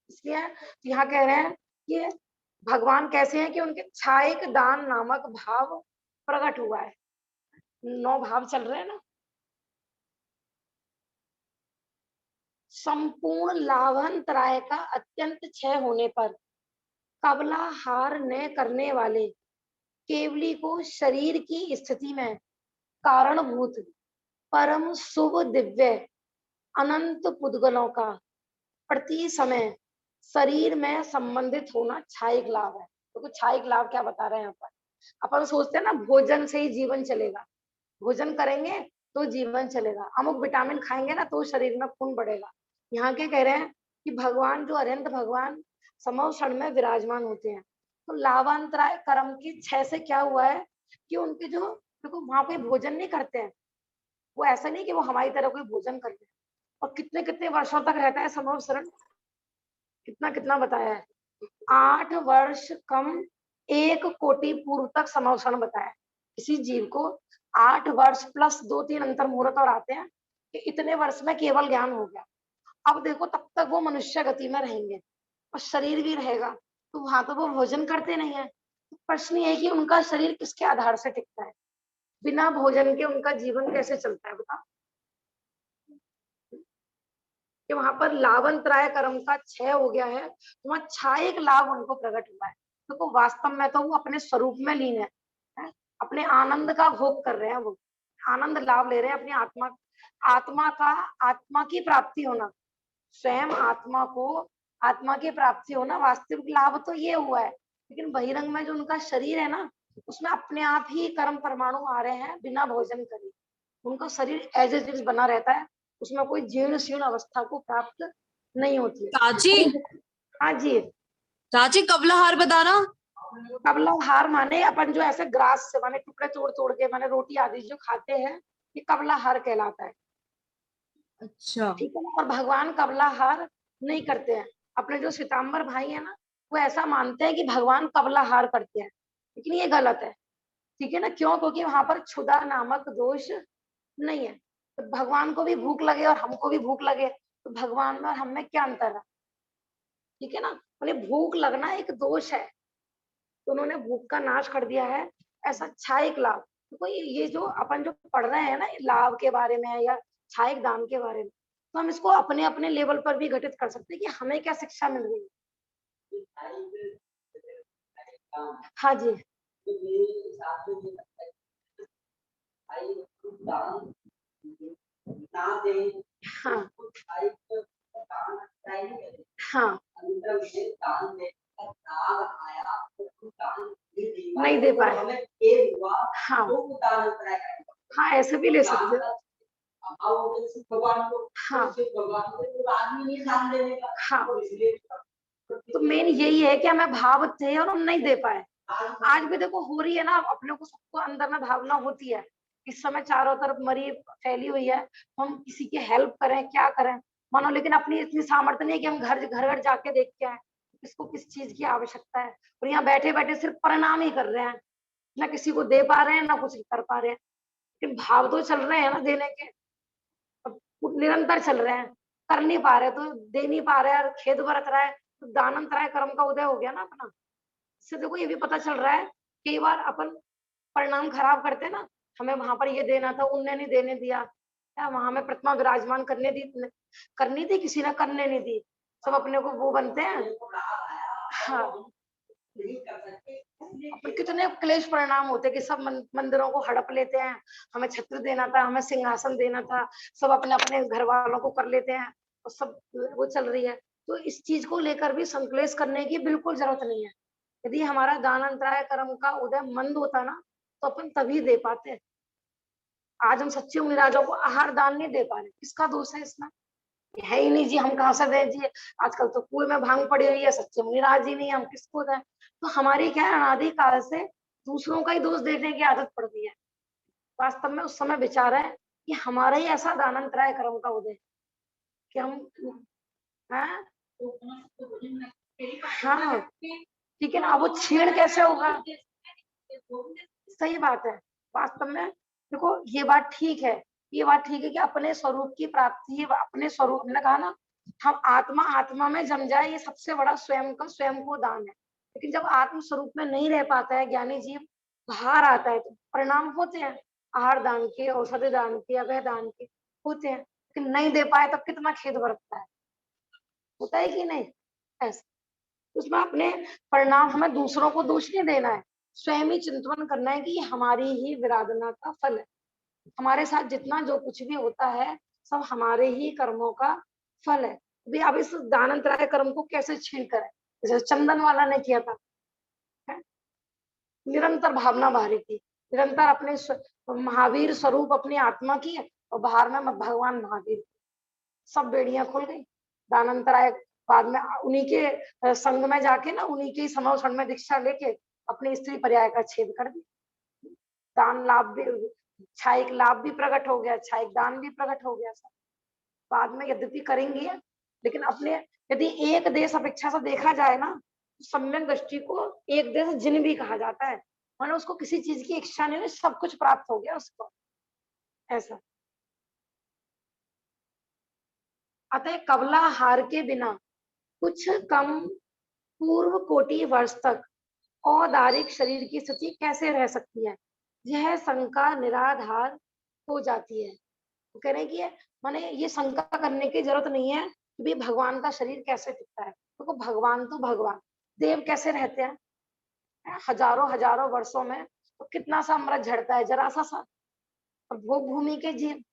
इसलिए यहाँ कह रहे हैं कि भगवान कैसे हैं, कि उनके छायिक दान नामक भाव प्रकट हुआ है। 9 भाव चल रहे हैं ना। संपूर्ण लाभांतराय का अत्यंत क्षय होने पर कबला हार न करने वाले केवली को शरीर की स्थिति में कारणभूत परम शुभ दिव्य अनंत पुद्गलों का प्रति समय शरीर में संबंधित होना छायिक लाभ है। तो छायिक लाभ क्या बता रहे हैं यहाँ पर। अपन सोचते हैं ना भोजन से ही जीवन चलेगा, भोजन करेंगे तो जीवन चलेगा, अमुक विटामिन खाएंगे ना तो शरीर में खून बढ़ेगा। यहाँ के कह रहे हैं कि भगवान जो अरिहंत भगवान समोषण में विराजमान होते हैं, तो लाभांतराय कर्म की क्षय से क्या हुआ है, कि उनके जो, देखो वहां कोई भोजन नहीं करते हैं, वो ऐसा नहीं कि वो हमारी तरह कोई भोजन करते हैं। और कितने कितने वर्षों तक रहता है समोषण, कितना कितना बताया है, 8 वर्ष कम 1 कोटि पूर्व तक समोषण बताया। किसी जीव को 8 वर्ष प्लस 2-3 अंतर मुहूर्त और आते हैं, कि इतने वर्ष में केवल ज्ञान हो गया। अब देखो तब तक वो मनुष्य गति में रहेंगे और शरीर भी रहेगा, तो वहां तो वो भोजन करते नहीं है। तो प्रश्न ये है कि उनका शरीर किसके आधार से टिकता है, बिना भोजन के उनका जीवन कैसे चलता है बताओ। कि वहां पर लाभांतराय कर्म का क्षय हो गया है, तो वहां छायिक लाभ उनको प्रकट हुआ है। देखो वास्तव में तो वो अपने स्वरूप में लीन है, अपने आनंद का भोग कर रहे हैं, वो आनंद लाभ ले रहे हैं अपनी आत्मा की प्राप्ति होना, स्वयं आत्मा की प्राप्ति होना वास्तविक लाभ तो ये हुआ है। लेकिन बहिरंग में जो उनका शरीर है ना, उसमें अपने आप ही कर्म परमाणु आ रहे हैं बिना भोजन करे, उनका शरीर एज इट इज बना रहता है, उसमें कोई जीर्ण शीर्ण अवस्था को प्राप्त नहीं होती है। चाची, हाँ जी, चाची कबला हार बताना। कबला हार माने अपन जो ऐसे ग्रास से माने टुकड़े तोड़ तोड़ के माने रोटी आदि जो खाते हैं, ये कबला हार कहलाता है। अच्छा, ठीक है ना। और भगवान कबला हार नहीं करते हैं। अपने जो श्वेतांबर भाई है ना, वो ऐसा मानते हैं कि भगवान कबला हार करते हैं, लेकिन ये गलत है। ठीक है ना, क्यों? क्योंकि वहां पर क्षुधा नामक दोष नहीं है। तो भगवान को भी भूख लगे और हमको भी भूख लगे, तो भगवान में और हम में क्या अंतर है? ठीक है ना, बोले भूख लगना एक दोष है, तो उन्होंने भूख का नाश कर दिया है। ऐसा छायिक लाभ, देखो ये जो अपन जो पढ़ रहे हैं ना लाभ के बारे में या छायक दान के बारे में, तो हम इसको अपने अपने लेवल पर भी घटित कर सकते हैं कि हमें क्या शिक्षा मिल रही है। हाँ जी। हाँ हाँ नहीं दे पाए। हाँ हाँ ऐसे भी ले सकते हो। हाँ हाँ तो मेन यही है कि हमें भाव थे और हम नहीं दे पाए। आज भी देखो हो रही है ना, अपने को सबको अंदर में भावना होती है। इस समय चारों तरफ मरी फैली हुई है, हम किसी की हेल्प करें क्या करें मानो, लेकिन अपनी इतनी सामर्थ्य नहीं है कि हम घर घर जाके देख के आए किसको किस चीज की आवश्यकता है। और यहाँ बैठे बैठे सिर्फ परिणाम ही कर रहे हैं, ना किसी को दे पा रहे हैं ना कुछ कर पा रहे हैं। लेकिन भाव तो चल रहे हैं ना देने के, निरंतर चल रहे हैं। कर नहीं पा रहे तो दे नहीं पा रहे और खेद बरत रहा है तो दानंतराय कर्म का उदय हो गया ना अपना। इससे देखो ये भी पता चल रहा है, कई बार अपन परिणाम खराब करते हैं ना, हमें वहां पर ये देना था उनने नहीं देने दिया, या वहां में प्रतिमा विराजमान करनी थी किसी ने करने नहीं दी, सब अपने को वो बनते हैं। हाँ अपन कितने क्लेश परिणाम होते हैं कि सब मंदिरों को हड़प लेते हैं, हमें छत्र देना था हमें सिंहासन देना था, सब अपने अपने घर वालों को कर लेते हैं और सब वो चल रही है। तो इस चीज को लेकर भी संकलेश करने की बिल्कुल जरूरत नहीं है। यदि हमारा दान अंतराय कर्म का उदय मंद होता ना तो अपन तभी दे पाते। आज हम सच्चे मुनिराजों को आहार दान नहीं दे पा रहे, किसका दोष है इसमें? है ही नहीं जी, हम कहाँ से दें जी, आजकल तो कुएं में भांग पड़ी हुई है, सच्चे मुनिराज ही नहीं, हम किसको दें? तो हमारी क्या है, अनादि काल से दूसरों का ही दोष देखने की आदत पड़ गई है। वास्तव में उस समय विचार है कि हमारा ही ऐसा दानंतराय कर्म का उदय कि हम हाँ हाँ ठीक है ना, अब वो छीण कैसे होगा? सही बात है। वास्तव में देखो ये बात ठीक है, ये बात ठीक है कि अपने स्वरूप की प्राप्ति, अपने स्वरूप ने कहा ना, हम आत्मा आत्मा में जम जाए, ये सबसे बड़ा स्वयं का स्वयं को दान है। लेकिन जब आत्म स्वरूप में नहीं रह पाता है ज्ञानी जीव, बाहर आता है तो परिणाम होते हैं, आहार दान के, औषधि दान के, अभय दान के होते हैं। लेकिन नहीं दे पाए तो कितना खेद बरतता है, होता है कि नहीं? ऐसा उसमें अपने परिणाम, हमें दूसरों को दोष नहीं देना है, स्वयं ही चिंतन करना है कि ये हमारी ही विराधना का फल है। हमारे साथ जितना जो कुछ भी होता है सब हमारे ही कर्मों का फल है। अभी अब इस दानंतराय कर्म को कैसे छीन करें, जैसे चंदन वाला ने किया था, है? निरंतर भावना बाहरी थी, निरंतर अपने महावीर स्वरूप अपनी आत्मा की, और बाहर में भगवान महावीर, सब बेड़ियां खुल गई। दानंतराय बाद में उन्हीं के संग में जाके ना, उन्हीं के ही समवसण में दीक्षा लेके अपनी स्त्री पर्याय का छेद कर दिया। दान लाभ भी, छायिक लाभ भी प्रकट हो गया, छायिक दान भी प्रकट हो गया। सब बाद में यद्यपि करेंगे, लेकिन अपने यदि एक देश अपेक्षा से देखा जाए ना, तो सम्यक दृष्टि को एक देश जिन भी कहा जाता है, माने उसको किसी चीज की इच्छा नहीं, सब कुछ प्राप्त हो गया उसको, ऐसा। अतः कबला हार के बिना कुछ कम पूर्व कोटि वर्ष तक औदारिक शरीर की स्थिति कैसे रह सकती है, यह शंका निराधार हो जाती है। वो कह रहे हैं कि माने ये शंका करने की जरूरत नहीं है कि भाई भगवान का शरीर कैसे टिकता है। तो भगवान तो भगवान, देव कैसे रहते हैं हजारों हजारों वर्षों में, तो कितना सा अमृत झड़ता है, जरा सा वो भूमि के जीव।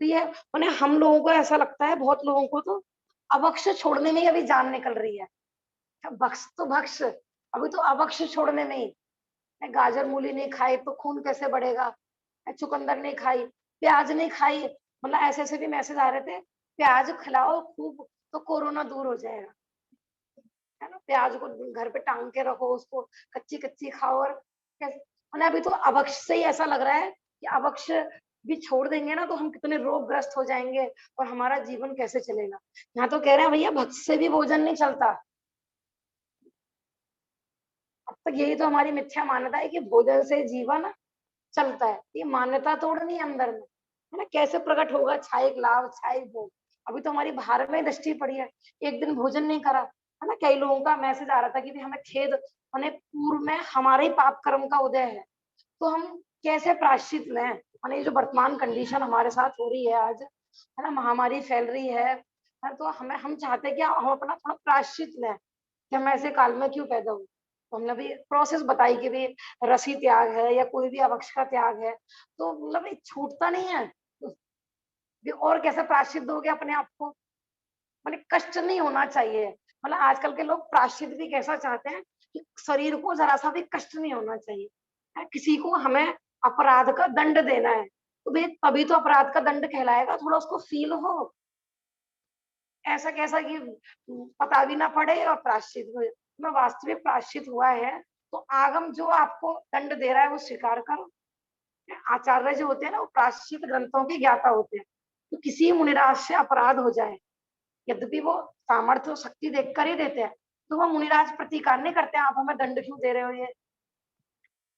तो ये माने हम लोगों को ऐसा लगता है, बहुत लोगों को तो अभक्ष छोड़ने में ही अभी जान निकल रही है। भक्ष तो भक्ष, अभी तो अभक्ष छोड़ने में ही, गाजर मूली नहीं खाई तो खून कैसे बढ़ेगा, चुकंदर नहीं खाई, प्याज नहीं खाई, मतलब ऐसे ऐसे भी मैसेज आ रहे थे, प्याज खिलाओ खूब तो कोरोना दूर हो जाएगा, है ना। प्याज को घर पे टांग के रखो, उसको कच्ची कच्ची खाओ, और मतलब अभी तो अभक्ष से ही ऐसा लग रहा है कि अभक्ष भी छोड़ देंगे ना तो हम कितने रोगग्रस्त हो जाएंगे और हमारा जीवन कैसे चलेगा। यहाँ तो कह रहे हैं भैया भक्ष से भी भोजन नहीं चलता। अब तक यही तो हमारी मिथ्या मान्यता है कि भोजन से जीवन चलता है, ये मान्यता तोड़नी है अंदर में, है ना। कैसे प्रकट होगा छायिक लाभ छायिक भोग, अभी तो हमारी बाहर में दृष्टि पड़ी है, एक दिन भोजन नहीं करा, है ना। कई लोगों का मैसेज आ रहा था कि हमें खेद, हमें पूर्व में हमारे ही पाप कर्म का उदय है, तो हम कैसे प्रायश्चित लें, माने जो वर्तमान कंडीशन हमारे साथ हो रही है आज, है ना, महामारी फैल रही है, तो हम चाहते हैं कि हम अपना थोड़ा प्रायश्चित लें कि हम ऐसे काल में क्यों पैदा हुए। तो हमने भी प्रोसेस बताई कि भी रसी त्याग है या कोई भी अभक्ष का त्याग है, तो मतलब ये छूटता नहीं है। भी और कैसे प्रायश्चित दोगे अपने आप को, मतलब कष्ट नहीं होना चाहिए। मतलब आजकल के लोग प्रायश्चित भी कैसा चाहते हैं कि शरीर को जरा सा भी कष्ट नहीं होना चाहिए, है? किसी को हमें अपराध का दंड देना है, तो भाई तभी तो अपराध का दंड कहलाएगा, थोड़ा उसको फील हो। ऐसा कैसा कि पता भी ना पड़े और प्रायश्चित हुए। में वास्तविक प्रायश्चित हुआ है, तो आगम जो आपको दंड दे रहा है वो स्वीकार करो। आचार्य जो होते हैं ना, वो प्रायश्चित ग्रंथों के ज्ञाता होते हैं। तो किसी मुनिराज से अपराध हो जाए, यद्यपि वो सामर्थ्य और शक्ति देखकर ही देते हैं, तो वो मुनिराज प्रतिकार नहीं करते, आप हमें दंड क्यों दे रहे हो। ये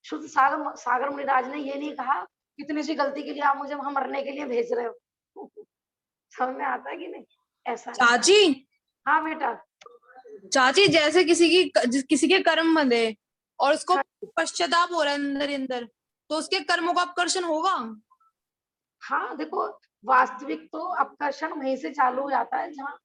शुद्ध सागर मुनिराज ने ये नहीं कहा इतनी सी गलती के लिए आप मुझे वहां मरने के लिए भेज रहे हो। समझ में आता है कि नहीं, ऐसा है। चाची, हाँ बेटा। चाची जैसे किसी के कर्म बंधे और उसको हाँ। पश्चाताप हो रहा है अंदर ही अंदर, तो उसके कर्मों का अपकर्षण होगा। हाँ देखो, वास्तविक तो अपकर्षण वहीं से चालू हो जाता है जहाँ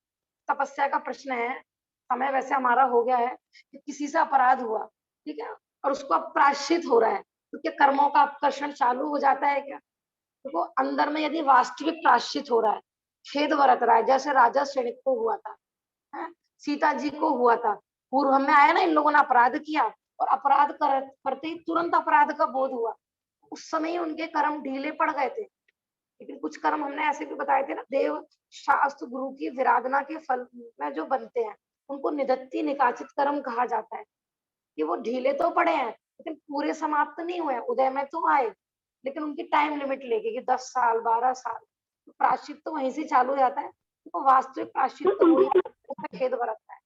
तपस्या का प्रश्न है। समय वैसे हमारा हो गया है कि किसी से अपराध हुआ, ठीक है, और उसको अब प्रायश्चित हो रहा है, तो क्या कर्मों का अपकर्षण चालू हो जाता है क्या। देखो अंदर में यदि वास्तविक प्रायश्चित हो रहा है, खेद बरत रहा है, जैसे राजा श्रेणिक को हुआ था, है? सीता जी को हुआ था, पूर्व में आया ना, इन लोगों ने अपराध किया और अपराध करते ही तुरंत अपराध का बोध हुआ, उस समय ही उनके कर्म ढीले पड़ गए थे। लेकिन कुछ कर्म हमने ऐसे भी बताए थे ना, देव शास्त्र गुरु की विराधना के फल में जो बनते हैं, उनको निधत्ती निकाचित कर्म कहा जाता है। कि वो ढीले तो पड़े हैं लेकिन पूरे समाप्त नहीं हुए, उदय में तो आए, लेकिन उनकी टाइम लिमिट लेके कि 10 साल 12 साल, तो प्रायश्चित तो वहीं से चालू हो जाता है। तो वास्तविक प्रायश्चित तो वही उसमें खेद बरतता है,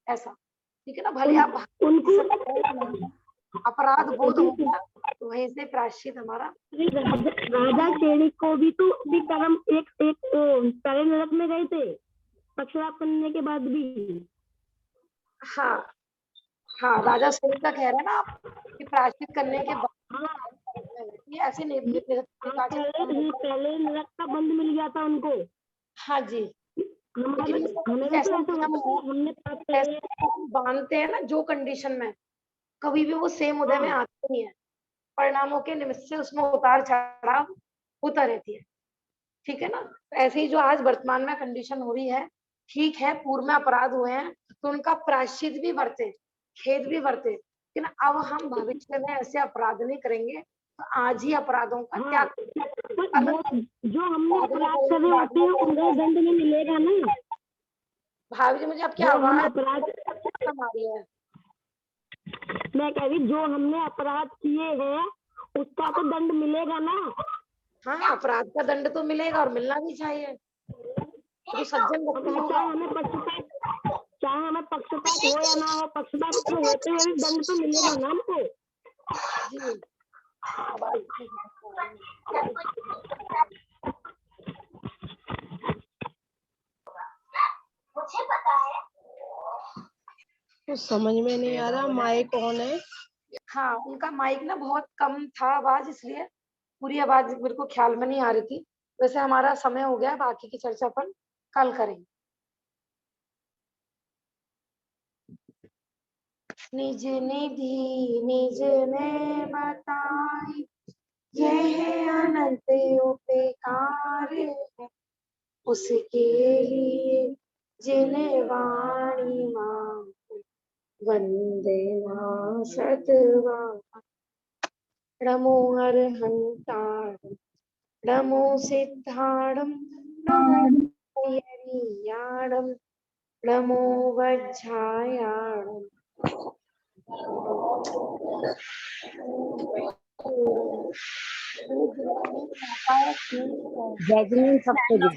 ऐसा, ठीक है ना। भले आप अपराध बोध हो गया, तो वहीं से प्रायश्चित हमारा। राजा सैनिक को भी तो भी कर्म एक पहले नरक में गए थे पक्षपात करने के बाद भी। हाँ हाँ, राजा सैनिक का कह रहे हैं ना आप कि प्रायश्चित करने के बाद ये ऐसे पहले नरक का बंद मिल गया था उनको। हाँ जी, बांधते हैं ना जो कंडीशन में, कभी भी वो सेम उदय में आते नहीं है, परिणामों के निमित्त से उसमें उतार चढ़ाव होता रहती है, ठीक है ना। तो ऐसे ही जो आज वर्तमान में कंडीशन हो रही है, ठीक है, पूर्व में अपराध हुए हैं तो उनका प्रायश्चित भी बरते, खेद भी बरते, लेकिन अब हम भविष्य में ऐसे अपराध नहीं करेंगे, तो आज ही अपराधों का त्याग। जो हमने अपराध करे होते हैं उनको दंड नहीं मिलेगा ना। भाभी जी मुझे अब क्या आवाज अपराध हमारी है, मैं कह रही जो हमने अपराध किए हैं उसका तो दंड मिलेगा ना। हाँ अपराध का दंड तो मिलेगा और मिलना भी चाहिए, तो सज्जन व्यक्ति होगा, चाहे हमें पक्षपात हो या ना हो, पक्षपात तो होते हुए दंड तो मिलेगा ना हमको। जी मुझे पता है। कुछ समझ में नहीं आ रहा, माइक ऑन है। हाँ उनका माइक ना बहुत कम था आवाज, इसलिए पूरी आवाज मेरे को ख्याल में नहीं आ रही थी। वैसे हमारा समय हो गया, बाकी की चर्चा अपन कल करेंगे। निज निधि निज ने बताई, यह अनंत उपकार है, उसके लिए जिन वाणी मां वंदे मां सतवा। नमो अर्हंताणं, नमो सिद्धाणं, नमो यरीयाणं, नमो वज्झायाणं। जय जिनेन्द्र सप्तगिरि।